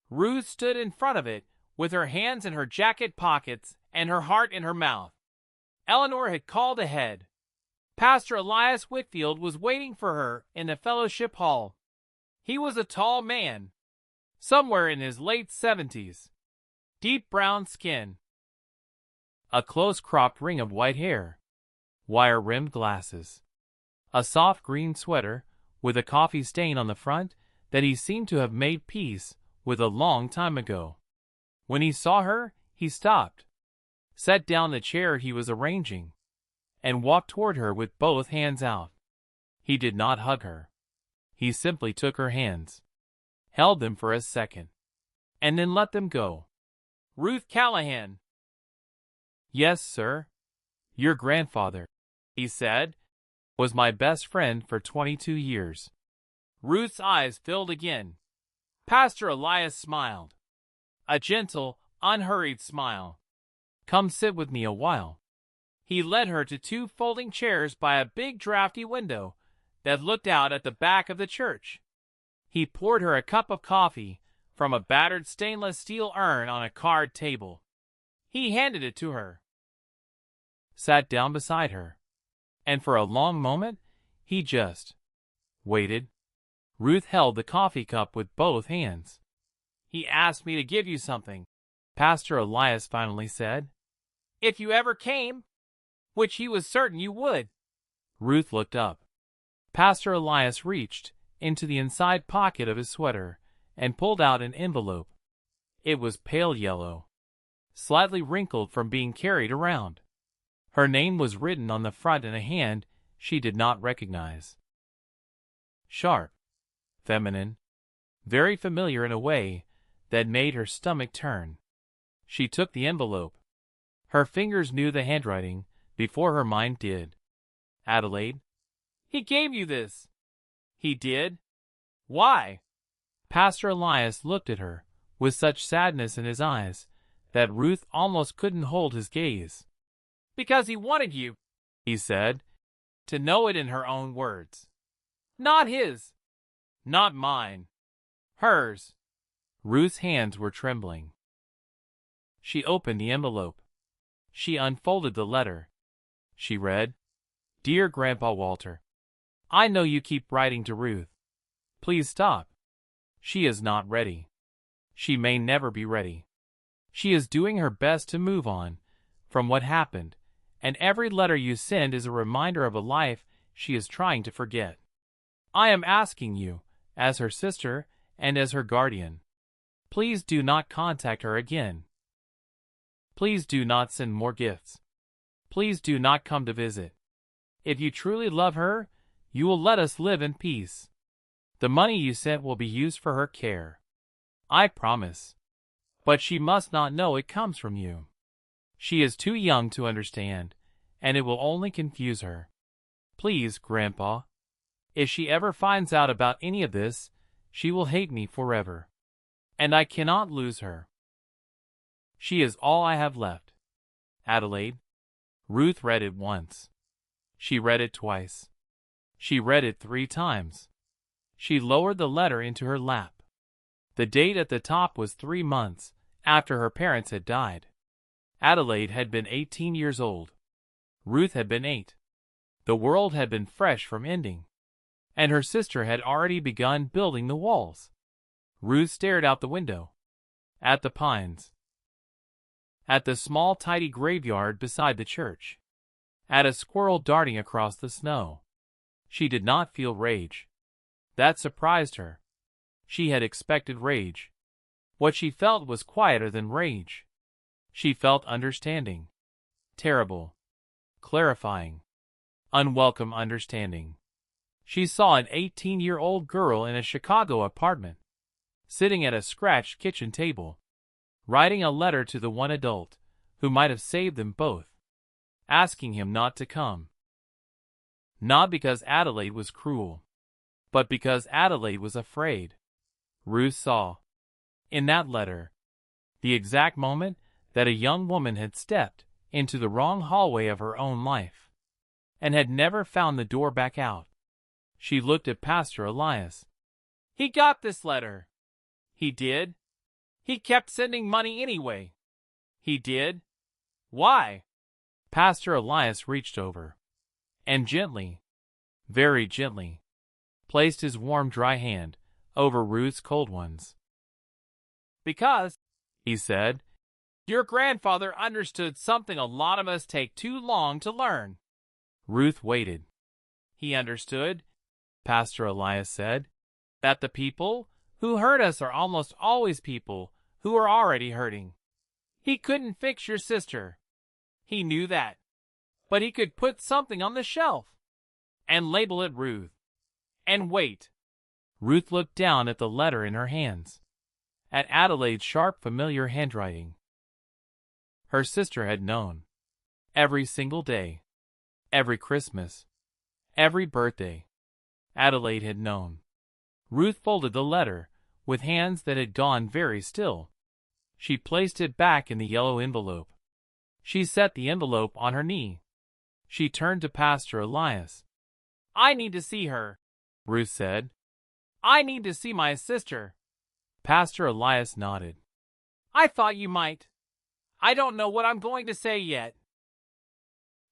Ruth stood in front of it with her hands in her jacket pockets and her heart in her mouth. Eleanor had called ahead. Pastor Elias Whitfield was waiting for her in the fellowship hall. He was a tall man, somewhere in his late 70s. Deep brown skin. A close-cropped ring of white hair. Wire-rimmed glasses. A soft green sweater with a coffee stain on the front that he seemed to have made peace with a long time ago. When he saw her, he stopped, set down the chair he was arranging, and walked toward her with both hands out. He did not hug her. He simply took her hands, held them for a second, and then let them go. "Ruth Callahan." "Yes, sir. Your grandfather," he said, "was my best friend for 22 years. Ruth's eyes filled again. Pastor Elias smiled. A gentle, unhurried smile. "Come sit with me a while." He led her to 2 folding chairs by a big drafty window that looked out at the back of the church. He poured her a cup of coffee from a battered stainless steel urn on a card table. He handed it to her, sat down beside her, and for a long moment, he just waited. Ruth held the coffee cup with both hands. "He asked me to give you something," Pastor Elias finally said. "If you ever came," which he was certain you would. Ruth looked up. Pastor Elias reached into the inside pocket of his sweater and pulled out an envelope. It was pale yellow. slightly wrinkled from being carried around. Her name was written on the front in a hand she did not recognize. Sharp, feminine, very familiar in a way that made her stomach turn. She took the envelope. Her fingers knew the handwriting before her mind did. Adelaide? He gave you this. He did? Why? Pastor Elias looked at her with such sadness in his eyes that Ruth almost couldn't hold his gaze. Because he wanted you, he said, to know it in her own words. Not his. Not mine. Hers. Ruth's hands were trembling. She opened the envelope. She unfolded the letter. She read, Dear Grandpa Walter, I know you keep writing to Ruth. Please stop. She is not ready. She may never be ready. She is doing her best to move on from what happened, and every letter you send is a reminder of a life she is trying to forget. I am asking you, as her sister and as her guardian, please do not contact her again. Please do not send more gifts. Please do not come to visit. If you truly love her, you will let us live in peace. The money you sent will be used for her care. I promise. But she must not know it comes from you. She is too young to understand, and it will only confuse her. Please, Grandpa. If she ever finds out about any of this, she will hate me forever. And I cannot lose her. She is all I have left. Adelaide. Ruth read it once. She read it twice. She read it 3 times. She lowered the letter into her lap. The date at the top was 3 months after her parents had died. Adelaide had been 18 years old. Ruth had been 8. The world had been fresh from ending, and her sister had already begun building the walls. Ruth stared out the window, at the pines, at the small tidy graveyard beside the church, at a squirrel darting across the snow. She did not feel rage. That surprised her. She had expected rage. What she felt was quieter than rage. She felt understanding. Terrible. Clarifying. Unwelcome understanding. She saw an 18-year-old girl in a Chicago apartment, sitting at a scratched kitchen table, writing a letter to the one adult who might have saved them both, asking him not to come. Not because Adelaide was cruel, but because Adelaide was afraid. Ruth saw, in that letter, the exact moment that a young woman had stepped into the wrong hallway of her own life, and had never found the door back out. She looked at Pastor Elias. He got this letter. He did. He kept sending money anyway. He did. Why? Pastor Elias reached over, and gently, very gently, placed his warm, dry hand over Ruth's cold ones. Because, he said, your grandfather understood something a lot of us take too long to learn. Ruth waited. He understood, Pastor Elias said, that the people who hurt us are almost always people who are already hurting. He couldn't fix your sister. He knew that. But he could put something on the shelf and label it Ruth. And wait. Ruth looked down at the letter in her hands, at Adelaide's sharp, familiar handwriting. Her sister had known. Every single day, every Christmas, every birthday, Adelaide had known. Ruth folded the letter with hands that had gone very still. She placed it back in the yellow envelope. She set the envelope on her knee. She turned to Pastor Elias. I need to see her, Ruth said. I need to see my sister. Pastor Elias nodded. I thought you might. I don't know what I'm going to say yet.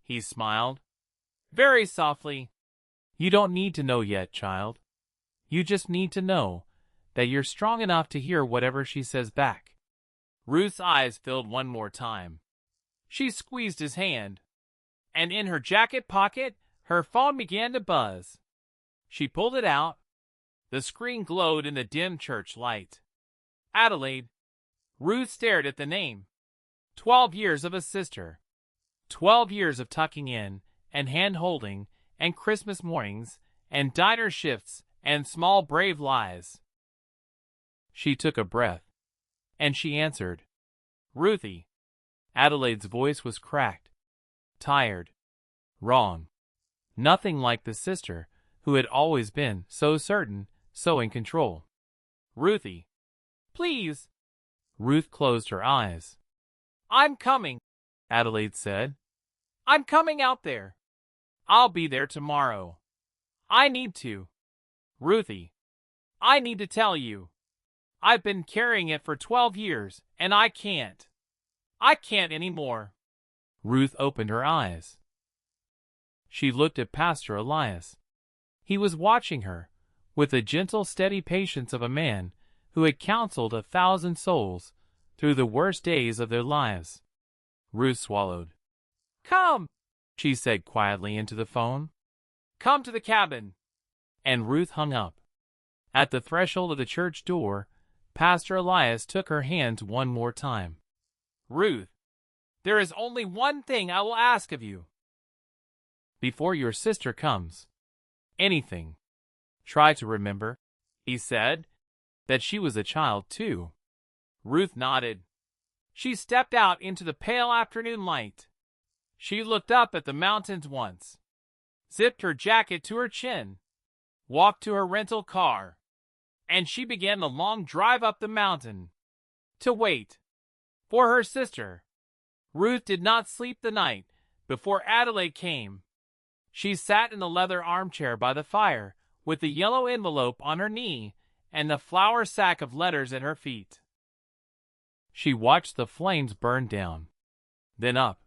He smiled, very softly. You don't need to know yet, child. You just need to know that you're strong enough to hear whatever she says back. Ruth's eyes filled one more time. She squeezed his hand, and in her jacket pocket, her phone began to buzz. She pulled it out. The screen glowed in the dim church light. Adelaide. Ruth stared at the name. 12 years of a sister. 12 years of tucking in, and hand-holding, and Christmas mornings, and diner shifts, and small brave lies. She took a breath, and she answered, "Ruthie." Adelaide's voice was cracked, tired, wrong. Nothing like the sister who had always been so certain, so in control. "Ruthie, please." Ruth closed her eyes. "I'm coming," Adelaide said. "I'm coming out there. I'll be there tomorrow. I need to. Ruthie, I need to tell you. I've been carrying it for 12 years, and I can't. I can't anymore." Ruth opened her eyes. She looked at Pastor Elias. He was watching her, with the gentle, steady patience of a man who had counseled 1,000 souls through the worst days of their lives. Ruth swallowed. "Come," she said quietly into the phone. "Come to the cabin." And Ruth hung up. At the threshold of the church door, Pastor Elias took her hands one more time. "Ruth, there is only one thing I will ask of you. Before your sister comes, anything, try to remember," he said, "that she was a child too." Ruth nodded. She stepped out into the pale afternoon light. She looked up at the mountains once, zipped her jacket to her chin, walked to her rental car, and she began the long drive up the mountain to wait for her sister. Ruth did not sleep the night before Adelaide came. She sat in the leather armchair by the fire with the yellow envelope on her knee and the flour sack of letters at her feet. She watched the flames burn down, then up,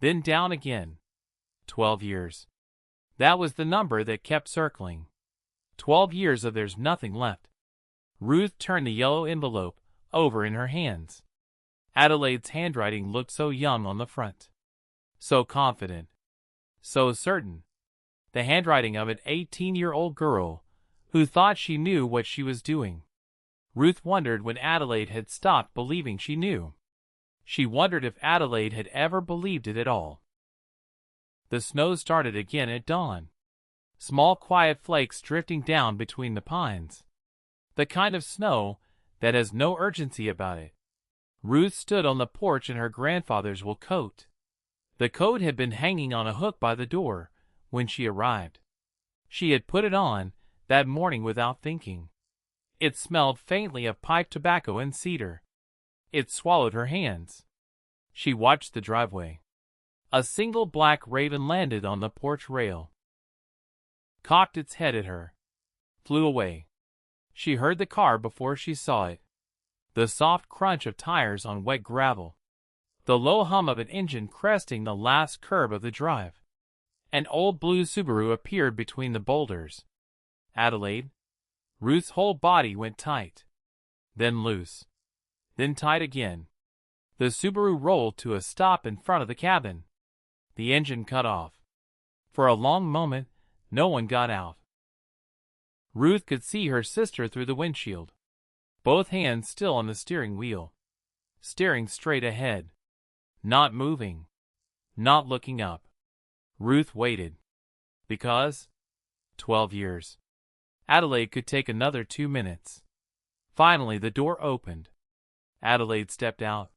then down again. 12 years. That was the number that kept circling. 12 years of there's nothing left. Ruth turned the yellow envelope over in her hands. Adelaide's handwriting looked so young on the front, so confident, so certain. The handwriting of an 18-year-old girl who thought she knew what she was doing. Ruth wondered when Adelaide had stopped believing she knew. She wondered if Adelaide had ever believed it at all. The snow started again at dawn. Small quiet flakes drifting down between the pines. The kind of snow that has no urgency about it. Ruth stood on the porch in her grandfather's wool coat. The coat had been hanging on a hook by the door when she arrived. She had put it on that morning without thinking. It smelled faintly of pipe tobacco and cedar. It swallowed her hands. She watched the driveway. A single black raven landed on the porch rail, cocked its head at her, flew away. She heard the car before she saw it. The soft crunch of tires on wet gravel. The low hum of an engine cresting the last curve of the drive. An old blue Subaru appeared between the boulders. Adelaide. Ruth's whole body went tight, then loose, then tight again. The Subaru rolled to a stop in front of the cabin. The engine cut off. For a long moment, no one got out. Ruth could see her sister through the windshield, both hands still on the steering wheel, staring straight ahead, not moving, not looking up. Ruth waited. Because 12 years. Adelaide could take another 2 minutes. Finally, the door opened. Adelaide stepped out.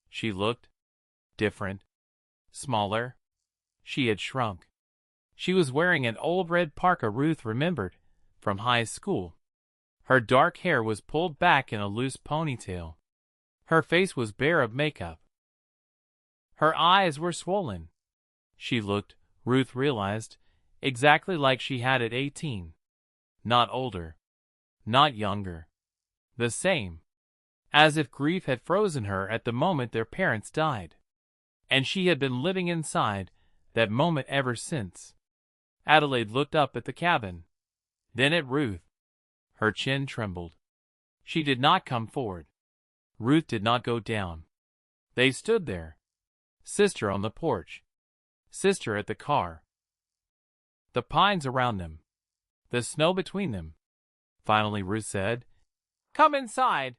She looked different, smaller. She had shrunk. She was wearing an old red parka Ruth remembered from high school. Her dark hair was pulled back in a loose ponytail. Her face was bare of makeup. Her eyes were swollen. She looked, Ruth realized, exactly like she had at 18. Not older, not younger. The same. As if grief had frozen her at the moment their parents died. And she had been living inside that moment ever since. Adelaide looked up at the cabin, then at Ruth. Her chin trembled. She did not come forward. Ruth did not go down. They stood there. Sister on the porch. Sister at the car. The pines around them. The snow between them. Finally Ruth said, "Come inside."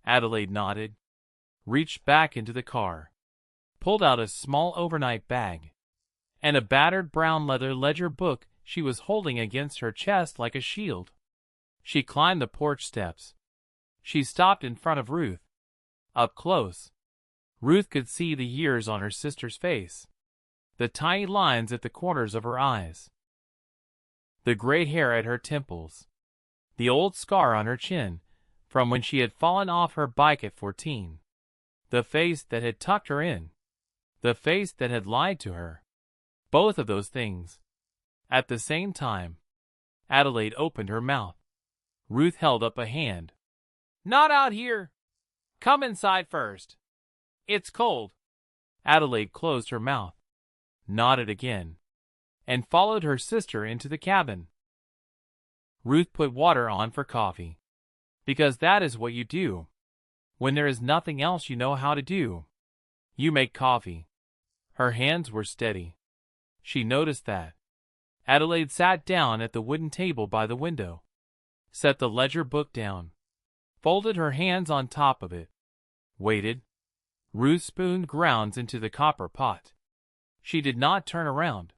Adelaide nodded. reached back into the car, pulled out a small overnight bag, and a battered brown leather ledger book she was holding against her chest like a shield. She climbed the porch steps. She stopped in front of Ruth. Up close, Ruth could see the years on her sister's face, the tiny lines at the corners of her eyes, the gray hair at her temples, the old scar on her chin from when she had fallen off her bike at 14, the face that had tucked her in, the face that had lied to her. Both of those things. At the same time, Adelaide opened her mouth. Ruth held up a hand. "Not out here. Come inside first. It's cold." Adelaide closed her mouth, nodded again, and followed her sister into the cabin. Ruth put water on for coffee, because that is what you do when there is nothing else you know how to do. You make coffee. Her hands were steady. She noticed that. Adelaide sat down at the wooden table by the window, set the ledger book down, folded her hands on top of it, waited. Ruth spooned grounds into the copper pot. She did not turn around.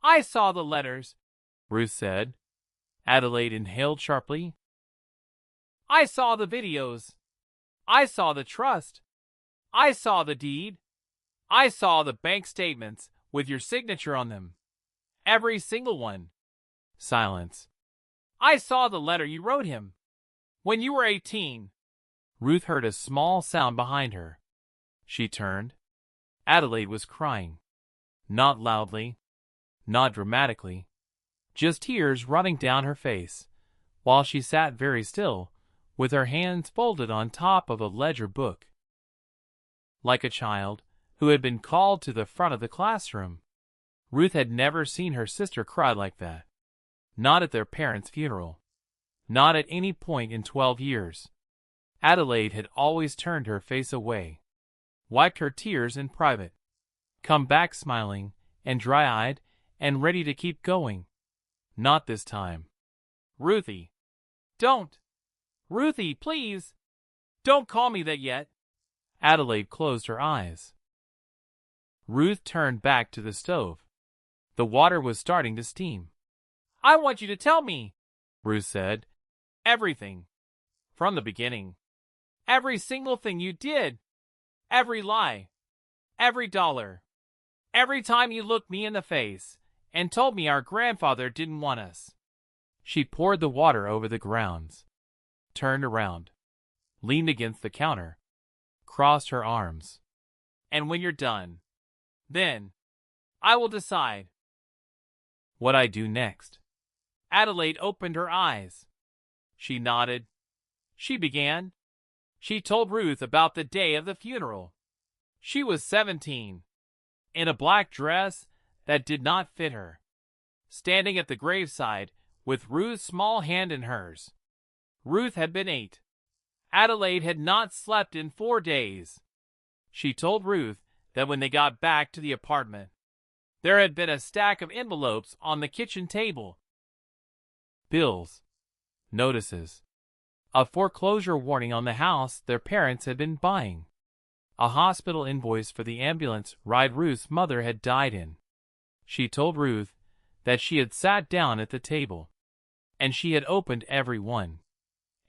"I saw the letters," Ruth said. Adelaide inhaled sharply. "I saw the videos. I saw the trust. I saw the deed. I saw the bank statements with your signature on them. Every single one." Silence. "I saw the letter you wrote him when you were 18. Ruth heard a small sound behind her. She turned. Adelaide was crying. Not loudly, not dramatically, just tears running down her face, while she sat very still, with her hands folded on top of a ledger book. Like a child who had been called to the front of the classroom. Ruth had never seen her sister cry like that. Not at their parents' funeral. Not at any point in 12 years. Adelaide had always turned her face away, wiped her tears in private, come back smiling and dry-eyed and ready to keep going. Not this time. "Ruthie, don't! Ruthie, please! Don't call me that yet!" Adelaide closed her eyes. Ruth turned back to the stove. The water was starting to steam. "I want you to tell me," Ruth said. "Everything. From the beginning. Every single thing you did. Every lie. Every dollar. Every time you looked me in the face and told me our grandfather didn't want us." She poured the water over the grounds, turned around, leaned against the counter, crossed her arms. "And when you're done, then I will decide what I do next." Adelaide opened her eyes. She nodded. She began. She told Ruth about the day of the funeral. She was 17, in a black dress that did not fit her, standing at the graveside with Ruth's small hand in hers. Ruth had been 8. Adelaide had not slept in 4 days. She told Ruth that when they got back to the apartment, there had been a stack of envelopes on the kitchen table. Bills, notices, a foreclosure warning on the house their parents had been buying, a hospital invoice for the ambulance ride Ruth's mother had died in. She told Ruth that she had sat down at the table, and she had opened every one,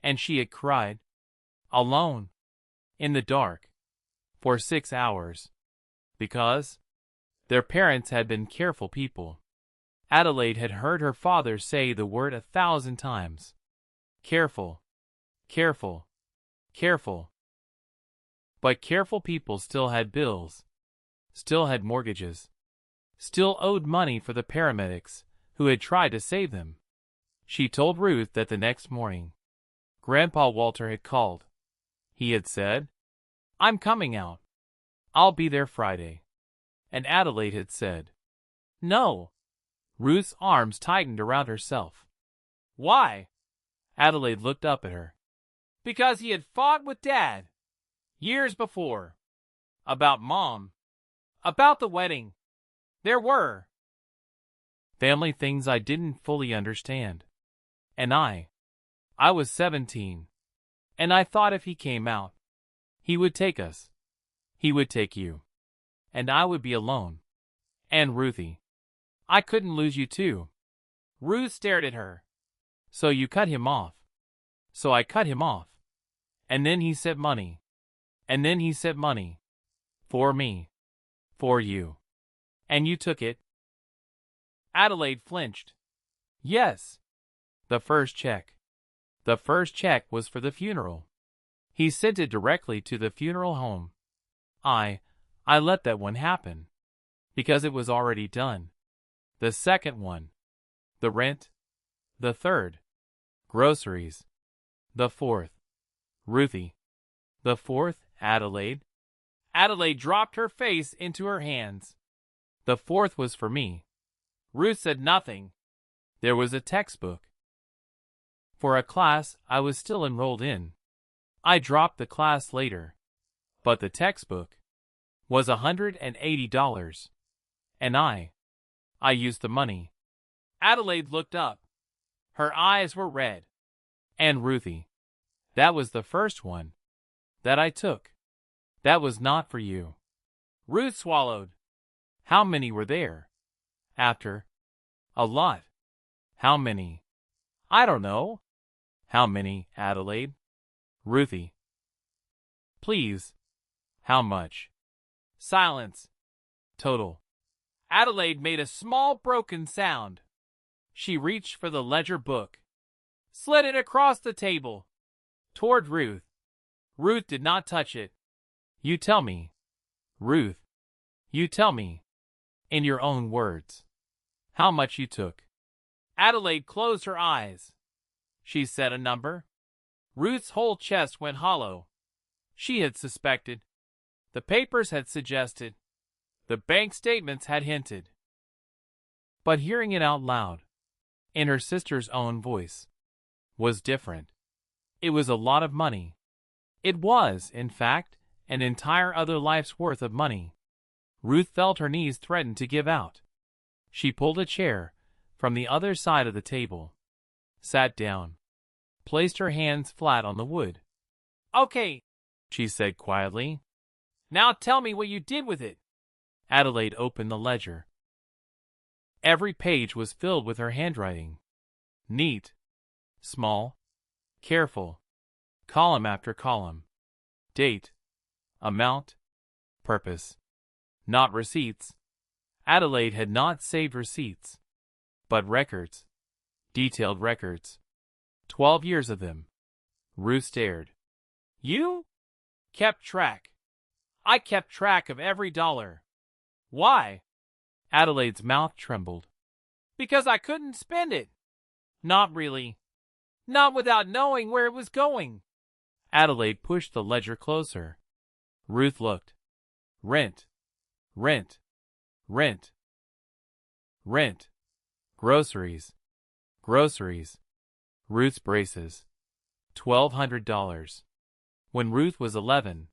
and she had cried, alone, in the dark, for 6 hours, because their parents had been careful people. Adelaide had heard her father say the word 1,000 times. Careful, careful, careful. But careful people still had bills, still had mortgages, still owed money for the paramedics who had tried to save them. She told Ruth that the next morning, Grandpa Walter had called. He had said, "I'm coming out. I'll be there Friday." And Adelaide had said, "No." Ruth's arms tightened around herself. "Why?" Adelaide looked up at her. "Because he had fought with Dad, years before. About Mom. About the wedding. There were family things I didn't fully understand. And I was 17. And I thought if he came out, He would take us. He would take you. And I would be alone. And Ruthie. I couldn't lose you too. Ruth stared at her. So you cut him off. So I cut him off. And then he said money. And then he said money. For me. For you. And you took it? Adelaide flinched. Yes. The first check. The first check was for the funeral. He sent it directly to the funeral home. I let that one happen. Because it was already done. The second one. The rent. The third. Groceries. The fourth. Ruthie. The fourth, Adelaide. Adelaide dropped her face into her hands. The fourth was for me. Ruth said nothing. There was a textbook. For a class I was still enrolled in. I dropped the class later. But the textbook was $180. And I used the money. Adelaide looked up. Her eyes were red. And Ruthie. That was the first one. That I took. That was not for you. Ruth swallowed. How many were there? After. A lot. How many? I don't know. How many, Adelaide? Ruthie. Please. How much? Silence. Total. Adelaide made a small broken sound. She reached for the ledger book. Slid it across the table. Toward Ruth. Ruth did not touch it. You tell me. Ruth. You tell me. In your own words. How much you took. Adelaide closed her eyes. She said a number. Ruth's whole chest went hollow. She had suspected. The papers had suggested. The bank statements had hinted. But hearing it out loud, in her sister's own voice, was different. It was a lot of money. It was, in fact, an entire other life's worth of money. Ruth felt her knees threaten to give out. She pulled a chair from the other side of the table, sat down, placed her hands flat on the wood. Okay, she said quietly. Now tell me what you did with it. Adelaide opened the ledger. Every page was filled with her handwriting. Neat, small, careful, column after column. Date, amount, purpose. Not receipts. Adelaide had not saved receipts, but records. Detailed records. 12 years of them. Ruth stared. You? Kept track. I kept track of every dollar. Why? Adelaide's mouth trembled. Because I couldn't spend it. Not really. Not without knowing where it was going. Adelaide pushed the ledger closer. Ruth looked. Rent. Rent. Rent. Rent. Groceries. Groceries. Ruth's braces. $1,200. When Ruth was 11,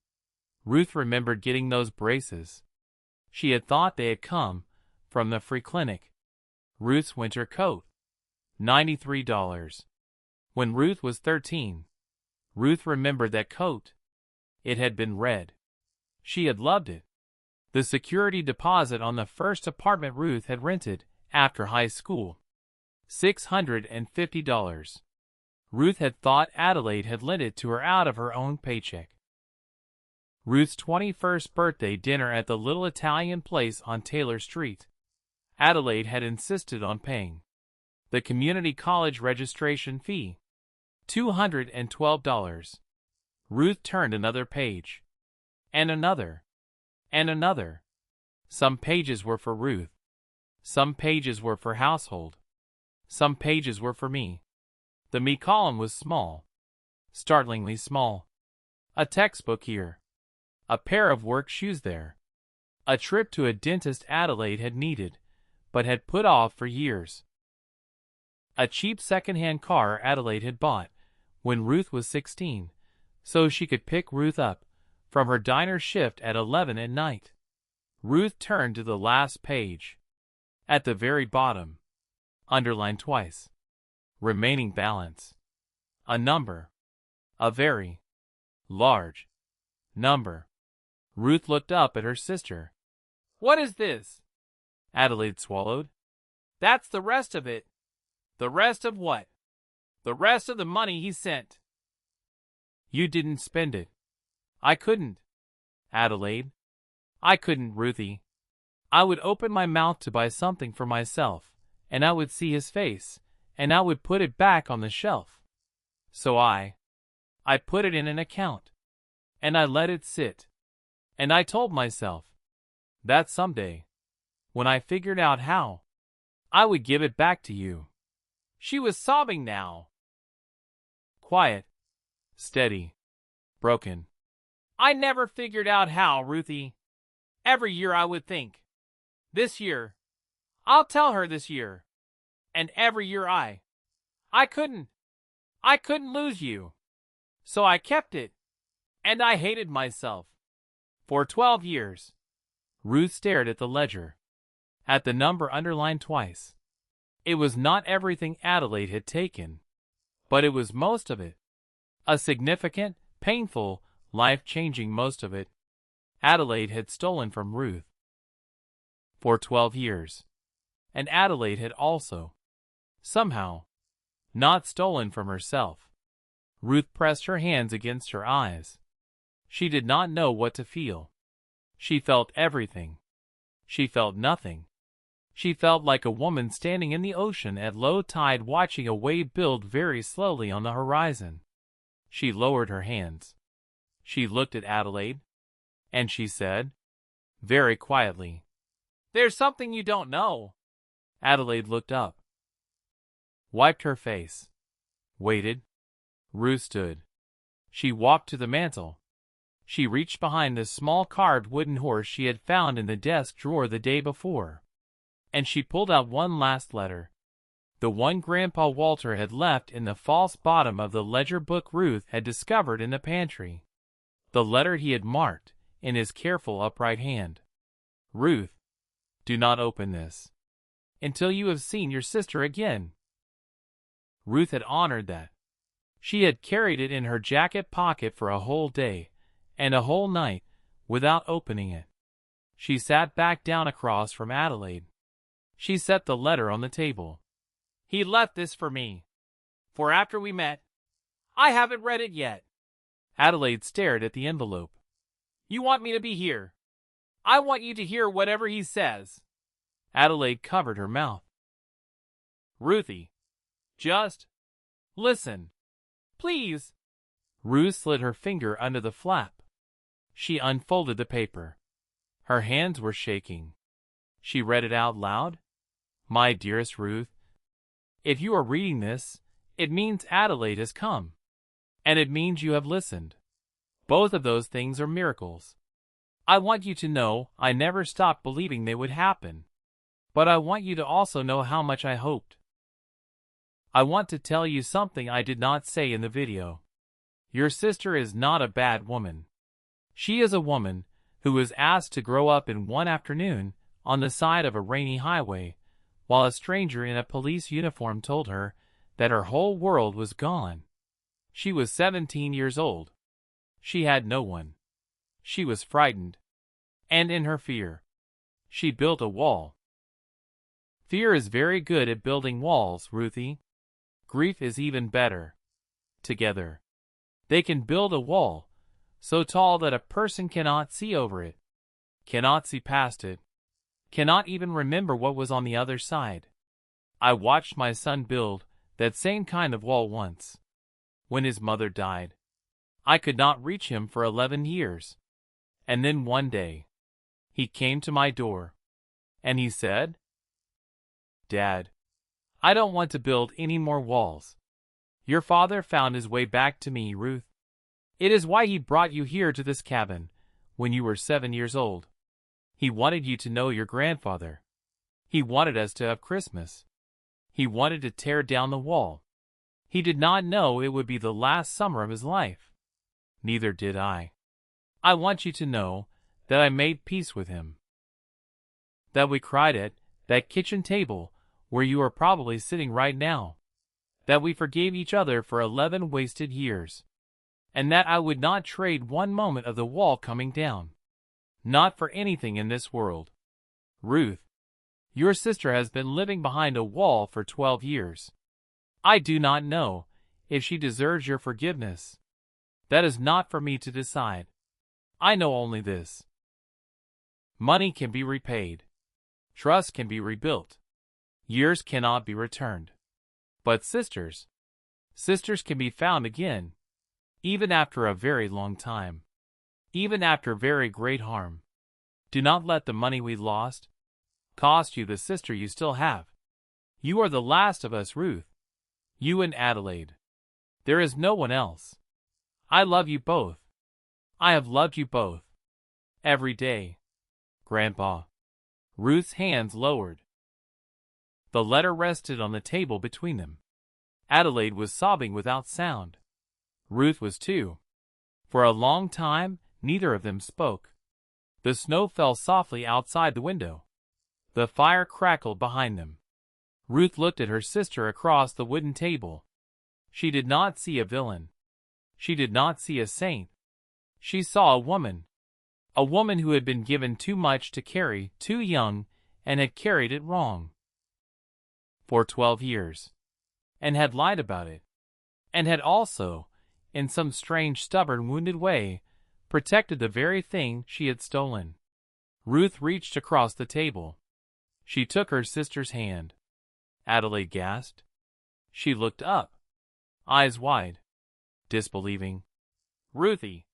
Ruth remembered getting those braces. She had thought they had come from the free clinic. Ruth's winter coat. $93. When Ruth was 13, Ruth remembered that coat. It had been red. She had loved it. The security deposit on the first apartment Ruth had rented after high school. $650. Ruth had thought Adelaide had lent it to her out of her own paycheck. Ruth's 21st birthday dinner at the little Italian place on Taylor Street. Adelaide had insisted on paying. The community college registration fee. $212. Ruth turned another page. And another. And another. Some pages were for Ruth. Some pages were for household. Some pages were for me. The me column was small. Startlingly small. A textbook here. A pair of work shoes there. A trip to a dentist Adelaide had needed, but had put off for years. A cheap second-hand car Adelaide had bought when Ruth was 16, so she could pick Ruth up from her diner shift at 11 at night. Ruth turned to the last page. At the very bottom, underlined twice. Remaining balance. A number. A very large Number. Ruth looked up at her sister. What is this? Adelaide swallowed. That's the rest of it. The rest of what? The rest of the money he sent. You didn't spend it. I couldn't. Adelaide. I couldn't, Ruthie. I would open my mouth to buy something for myself, and I would see his face, and I would put it back on the shelf. So I put it in an account, and I let it sit. And I told myself that someday, when I figured out how, I would give it back to you. She was sobbing now. Quiet, steady, broken. I never figured out how, Ruthie. Every year I would think, this year, I'll tell her this year. And every year I couldn't lose you. So I kept it, and I hated myself. For 12 years. Ruth stared at the ledger, at the number underlined twice. It was not everything Adelaide had taken, but it was most of it. A significant, painful, life-changing most of it. Adelaide had stolen from Ruth. For 12 years. And Adelaide had also, somehow, not stolen from herself. Ruth pressed her hands against her eyes. She did not know what to feel. She felt everything. She felt nothing. She felt like a woman standing in the ocean at low tide watching a wave build very slowly on the horizon. She lowered her hands. She looked at Adelaide, and she said, very quietly, "There's something you don't know." Adelaide looked up, wiped her face, waited. Ruth stood. She walked to the mantel. She reached behind the small carved wooden horse she had found in the desk drawer the day before, and she pulled out one last letter, the one Grandpa Walter had left in the false bottom of the ledger book Ruth had discovered in the pantry. The letter he had marked in his careful upright hand. Ruth, do not open this until you have seen your sister again. Ruth had honored that. She had carried it in her jacket pocket for a whole day and a whole night without opening it. She sat back down across from Adelaide. She set the letter on the table. He left this for me. For after we met, I haven't read it yet. Adelaide stared at the envelope. You want me to be here. I want you to hear whatever he says. Adelaide covered her mouth. Ruthie, just listen. Please. Ruth slid her finger under the flap. She unfolded the paper. Her hands were shaking. She read it out loud. My dearest Ruth, if you are reading this, it means Adelaide has come. And it means you have listened. Both of those things are miracles. I want you to know I never stopped believing they would happen. But I want you to also know how much I hoped. I want to tell you something I did not say in the video. Your sister is not a bad woman. She is a woman who was asked to grow up in one afternoon on the side of a rainy highway, while a stranger in a police uniform told her that her whole world was gone. She was 17 years old. She had no one. She was frightened. And in her fear, she built a wall. Fear is very good at building walls, Ruthie. Grief is even better. Together, they can build a wall so tall that a person cannot see over it, cannot see past it, cannot even remember what was on the other side. I watched my son build that same kind of wall once. When his mother died, I could not reach him for 11 years. And then one day, he came to my door, and he said, Dad, I don't want to build any more walls. Your father found his way back to me, Ruth. It is why he brought you here to this cabin when you were 7 years old. He wanted you to know your grandfather. He wanted us to have Christmas. He wanted to tear down the wall. He did not know it would be the last summer of his life. Neither did I. I want you to know that I made peace with him. That we cried at that kitchen table where you are probably sitting right now. That we forgave each other for 11 wasted years. and that I would not trade one moment of the wall coming down. Not for anything in this world. Ruth, your sister has been living behind a wall for 12 years. I do not know if she deserves your forgiveness. That is not for me to decide. I know only this. Money can be repaid. Trust can be rebuilt. Years cannot be returned. But sisters can be found again, even after a very long time, even after very great harm. Do not let the money we lost cost you the sister you still have. You are the last of us, Ruth. You and Adelaide. There is no one else. I love you both. I have loved you both. Every day. Grandpa. Ruth's hands lowered. The letter rested on the table between them. Adelaide was sobbing without sound. Ruth was too. For a long time, neither of them spoke. The snow fell softly outside the window. The fire crackled behind them. Ruth looked at her sister across the wooden table. She did not see a villain. She did not see a saint. She saw a woman who had been given too much to carry, too young, and had carried it wrong. For 12 years. And had lied about it. And had also, in some strange, stubborn, wounded way, protected the very thing she had stolen. Ruth reached across the table. She took her sister's hand. Adelaide gasped. She looked up, eyes wide, disbelieving. Ruthie,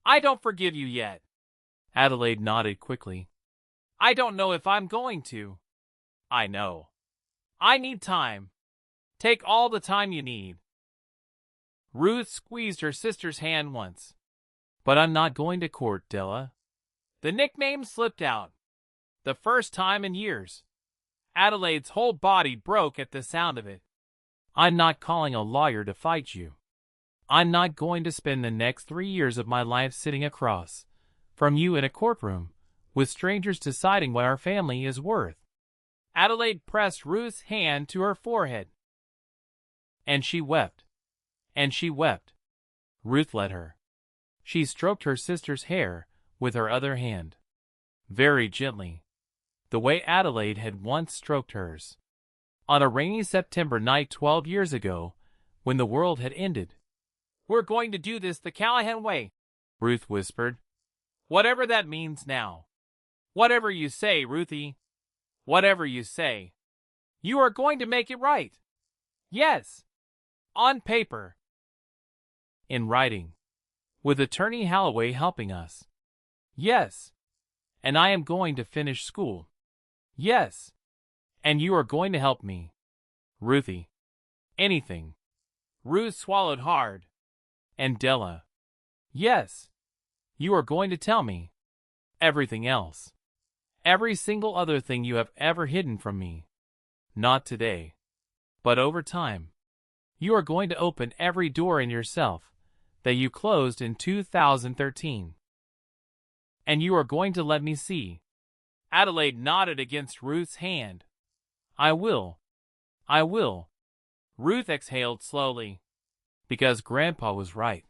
I don't forgive you yet. Adelaide nodded quickly. I don't know if I'm going to. I know. I need time. Take all the time you need. Ruth squeezed her sister's hand once. But I'm not going to court, Della. The nickname slipped out. The first time in years. Adelaide's whole body broke at the sound of it. I'm not calling a lawyer to fight you. I'm not going to spend the next 3 years of my life sitting across from you in a courtroom, with strangers deciding what our family is worth. Adelaide pressed Ruth's hand to her forehead. And she wept. And she wept. Ruth let her. She stroked her sister's hair with her other hand. Very gently. The way Adelaide had once stroked hers. On a rainy September night 12 years ago, when the world had ended. We're going to do this the Callahan way, Ruth whispered. Whatever that means now. Whatever you say, Ruthie. Whatever you say. You are going to make it right. Yes. On paper. In writing. With Attorney Holloway helping us. Yes. And I am going to finish school. Yes. And you are going to help me. Ruthie. Anything. Ruth swallowed hard. And Della. Yes. You are going to tell me. Everything else. Every single other thing you have ever hidden from me. Not today. But over time. You are going to open every door in yourself that you closed in 2013. And you are going to let me see. Adelaide nodded against Ruth's hand. I will. I will. Ruth exhaled slowly. Because Grandpa was right.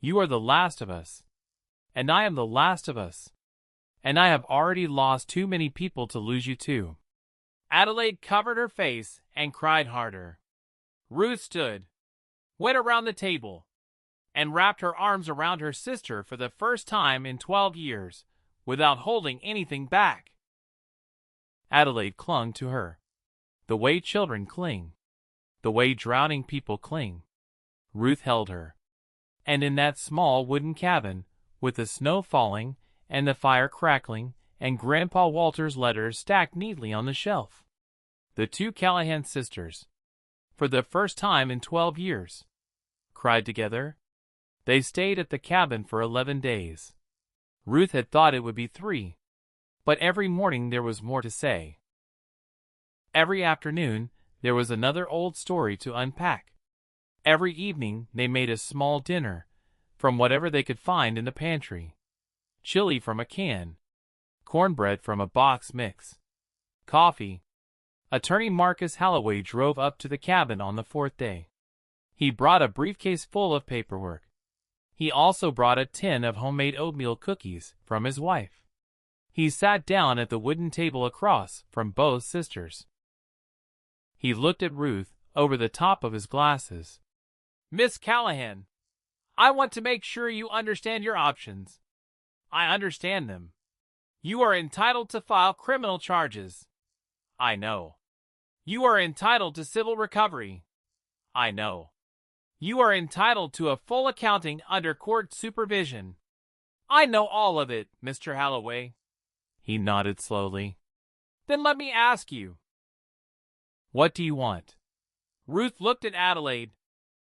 You are the last of us. And I am the last of us. And I have already lost too many people to lose you too. Adelaide covered her face and cried harder. Ruth stood, went around the table, and wrapped her arms around her sister for the first time in 12 years, without holding anything back. Adelaide clung to her. The way children cling. The way drowning people cling. Ruth held her. And in that small wooden cabin, with the snow falling, and the fire crackling, and Grandpa Walter's letters stacked neatly on the shelf. The two Callahan sisters, for the first time in 12 years, cried together. They stayed at the cabin for 11 days. Ruth had thought it would be 3, but every morning there was more to say. Every afternoon there was another old story to unpack. Every evening they made a small dinner, from whatever they could find in the pantry. Chili from a can. Cornbread from a box mix. Coffee. Attorney Marcus Holloway drove up to the cabin on the 4th day. He brought a briefcase full of paperwork. He also brought a tin of homemade oatmeal cookies from his wife. He sat down at the wooden table across from both sisters. He looked at Ruth over the top of his glasses. "Miss Callahan, I want to make sure you understand your options." "I understand them." "You are entitled to file criminal charges." "I know." "You are entitled to civil recovery." "I know." "You are entitled to a full accounting under court supervision." "I know all of it, Mr. Holloway." He nodded slowly. "Then let me ask you. What do you want?" Ruth looked at Adelaide.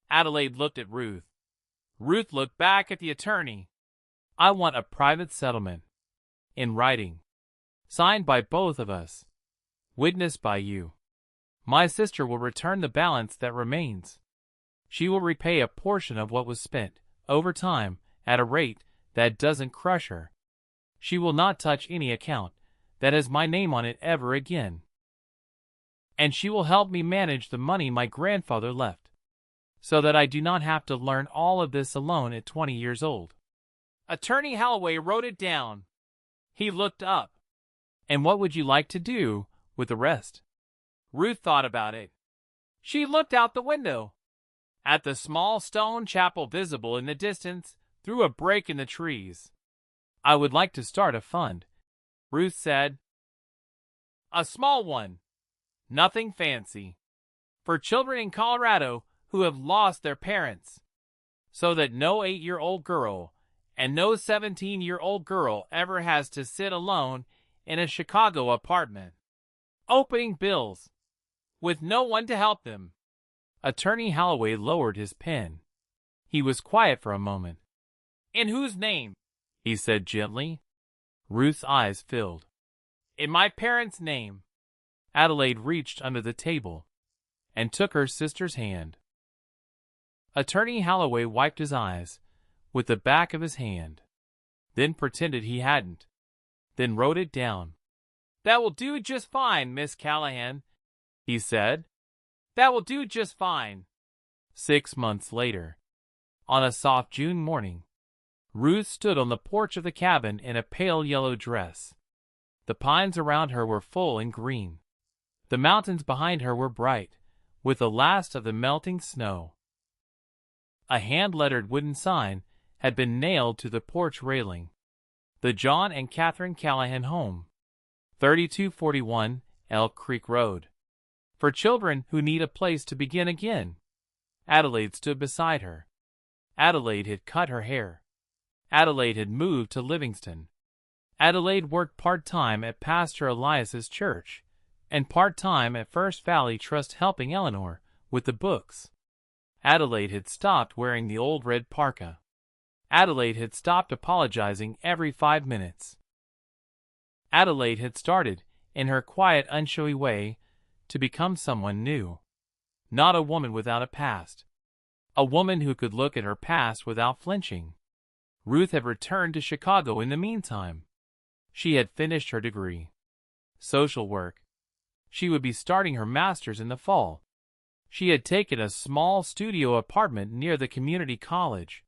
Adelaide looked at Ruth. Ruth looked back at the attorney. "I want a private settlement. In writing. Signed by both of us. Witnessed by you. My sister will return the balance that remains. She will repay a portion of what was spent, over time, at a rate that doesn't crush her. She will not touch any account that has my name on it ever again. And she will help me manage the money my grandfather left, so that I do not have to learn all of this alone at 20 years old." Attorney Holloway wrote it down. He looked up. "And what would you like to do with the rest?" Ruth thought about it. She looked out the window at the small stone chapel visible in the distance through a break in the trees. "I would like to start a fund," Ruth said. "A small one. Nothing fancy. For children in Colorado who have lost their parents, so that no 8-year-old girl and no 17-year-old girl ever has to sit alone in a Chicago apartment, opening bills, with no one to help them." Attorney Holloway lowered his pen. He was quiet for a moment. "In whose name?" he said gently. Ruth's eyes filled. "In my parents' name." Adelaide reached under the table and took her sister's hand. Attorney Holloway wiped his eyes with the back of his hand, then pretended he hadn't, then wrote it down. "That will do just fine, Miss Callahan," he said. "That will do just fine." 6 months later, on a soft June morning, Ruth stood on the porch of the cabin in a pale yellow dress. The pines around her were full and green. The mountains behind her were bright with the last of the melting snow. A hand-lettered wooden sign had been nailed to the porch railing. The John and Catherine Callahan Home, 3241 Elk Creek Road. For children who need a place to begin again. Adelaide stood beside her. Adelaide had cut her hair. Adelaide had moved to Livingston. Adelaide worked part-time at Pastor Elias's church and part-time at First Valley Trust helping Eleanor with the books. Adelaide had stopped wearing the old red parka. Adelaide had stopped apologizing every 5 minutes. Adelaide had started, in her quiet, unshowy way, to become someone new. Not a woman without a past. A woman who could look at her past without flinching. Ruth had returned to Chicago in the meantime. She had finished her degree. Social work. She would be starting her master's in the fall. She had taken a small studio apartment near the community college.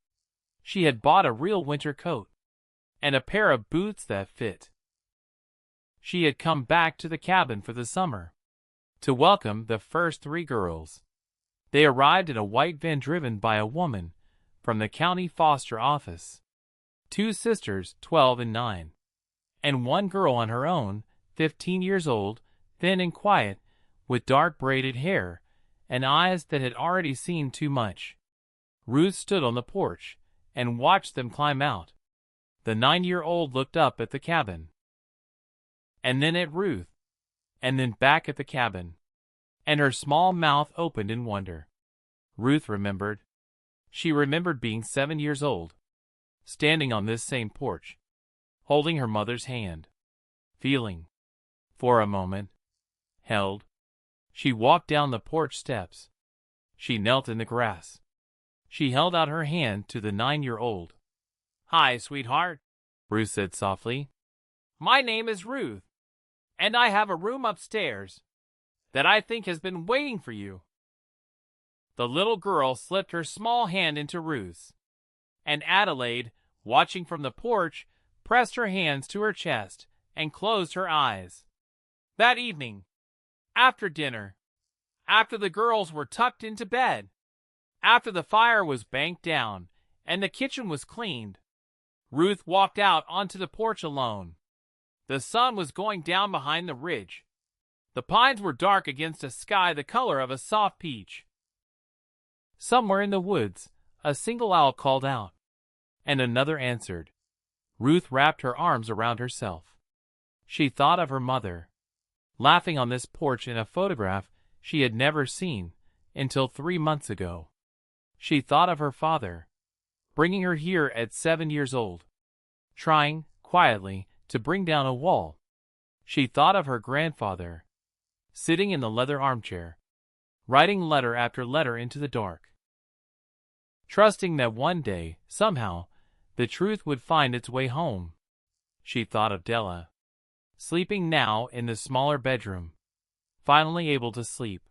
She had bought a real winter coat and a pair of boots that fit. She had come back to the cabin for the summer to welcome the first 3 girls. They arrived in a white van driven by a woman from the county foster office. 2 sisters, 12 and 9, and 1 girl on her own, 15 years old, thin and quiet, with dark braided hair and eyes that had already seen too much. Ruth stood on the porch and watched them climb out. The 9-year-old looked up at the cabin, and then at Ruth, and then back at the cabin, and her small mouth opened in wonder. Ruth remembered. She remembered being 7 years old, standing on this same porch, holding her mother's hand, feeling, for a moment, held. She walked down the porch steps. She knelt in the grass. She held out her hand to the 9-year-old. "Hi, sweetheart," Ruth said softly. "My name is Ruth, and I have a room upstairs that I think has been waiting for you." The little girl slipped her small hand into Ruth's. and Adelaide, watching from the porch, pressed her hands to her chest and closed her eyes. That evening, after dinner, after the girls were tucked into bed, after the fire was banked down and the kitchen was cleaned, Ruth walked out onto the porch alone. The sun was going down behind the ridge. The pines were dark against a sky the color of a soft peach. Somewhere in the woods, a single owl called out, and another answered. Ruth wrapped her arms around herself. She thought of her mother, laughing on this porch in a photograph she had never seen until 3 months ago. She thought of her father, bringing her here at 7 years old, trying, quietly, to bring down a wall. She thought of her grandfather, sitting in the leather armchair, writing letter after letter into the dark, trusting that one day, somehow, the truth would find its way home. She thought of Della, sleeping now in the smaller bedroom, finally able to sleep.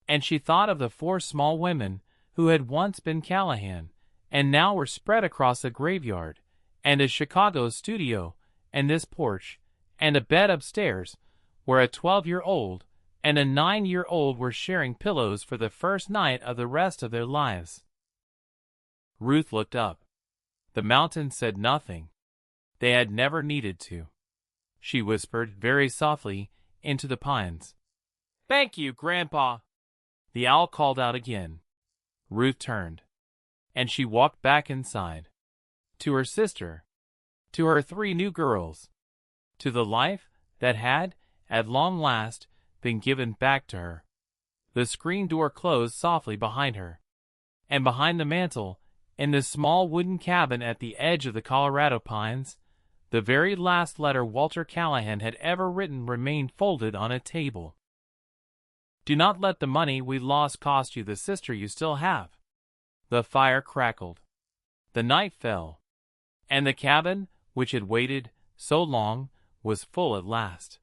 And she thought of the 4 small women who had once been Callahan, and now were spread across a graveyard, and a Chicago studio, and this porch, and a bed upstairs, where a 12-year-old and a 9-year-old were sharing pillows for the first night of the rest of their lives. Ruth looked up. The mountains said nothing. They had never needed to. She whispered very softly into the pines. "Thank you, Grandpa." The owl called out again. Ruth turned, and she walked back inside, to her sister, to her 3 new girls, to the life that had, at long last, been given back to her. The screen door closed softly behind her, and behind the mantel, in the small wooden cabin at the edge of the Colorado pines, the very last letter Walter Callahan had ever written remained folded on a table. "Do not let the money we lost cost you the sister you still have." The fire crackled. The night fell, and the cabin, which had waited so long, was full at last.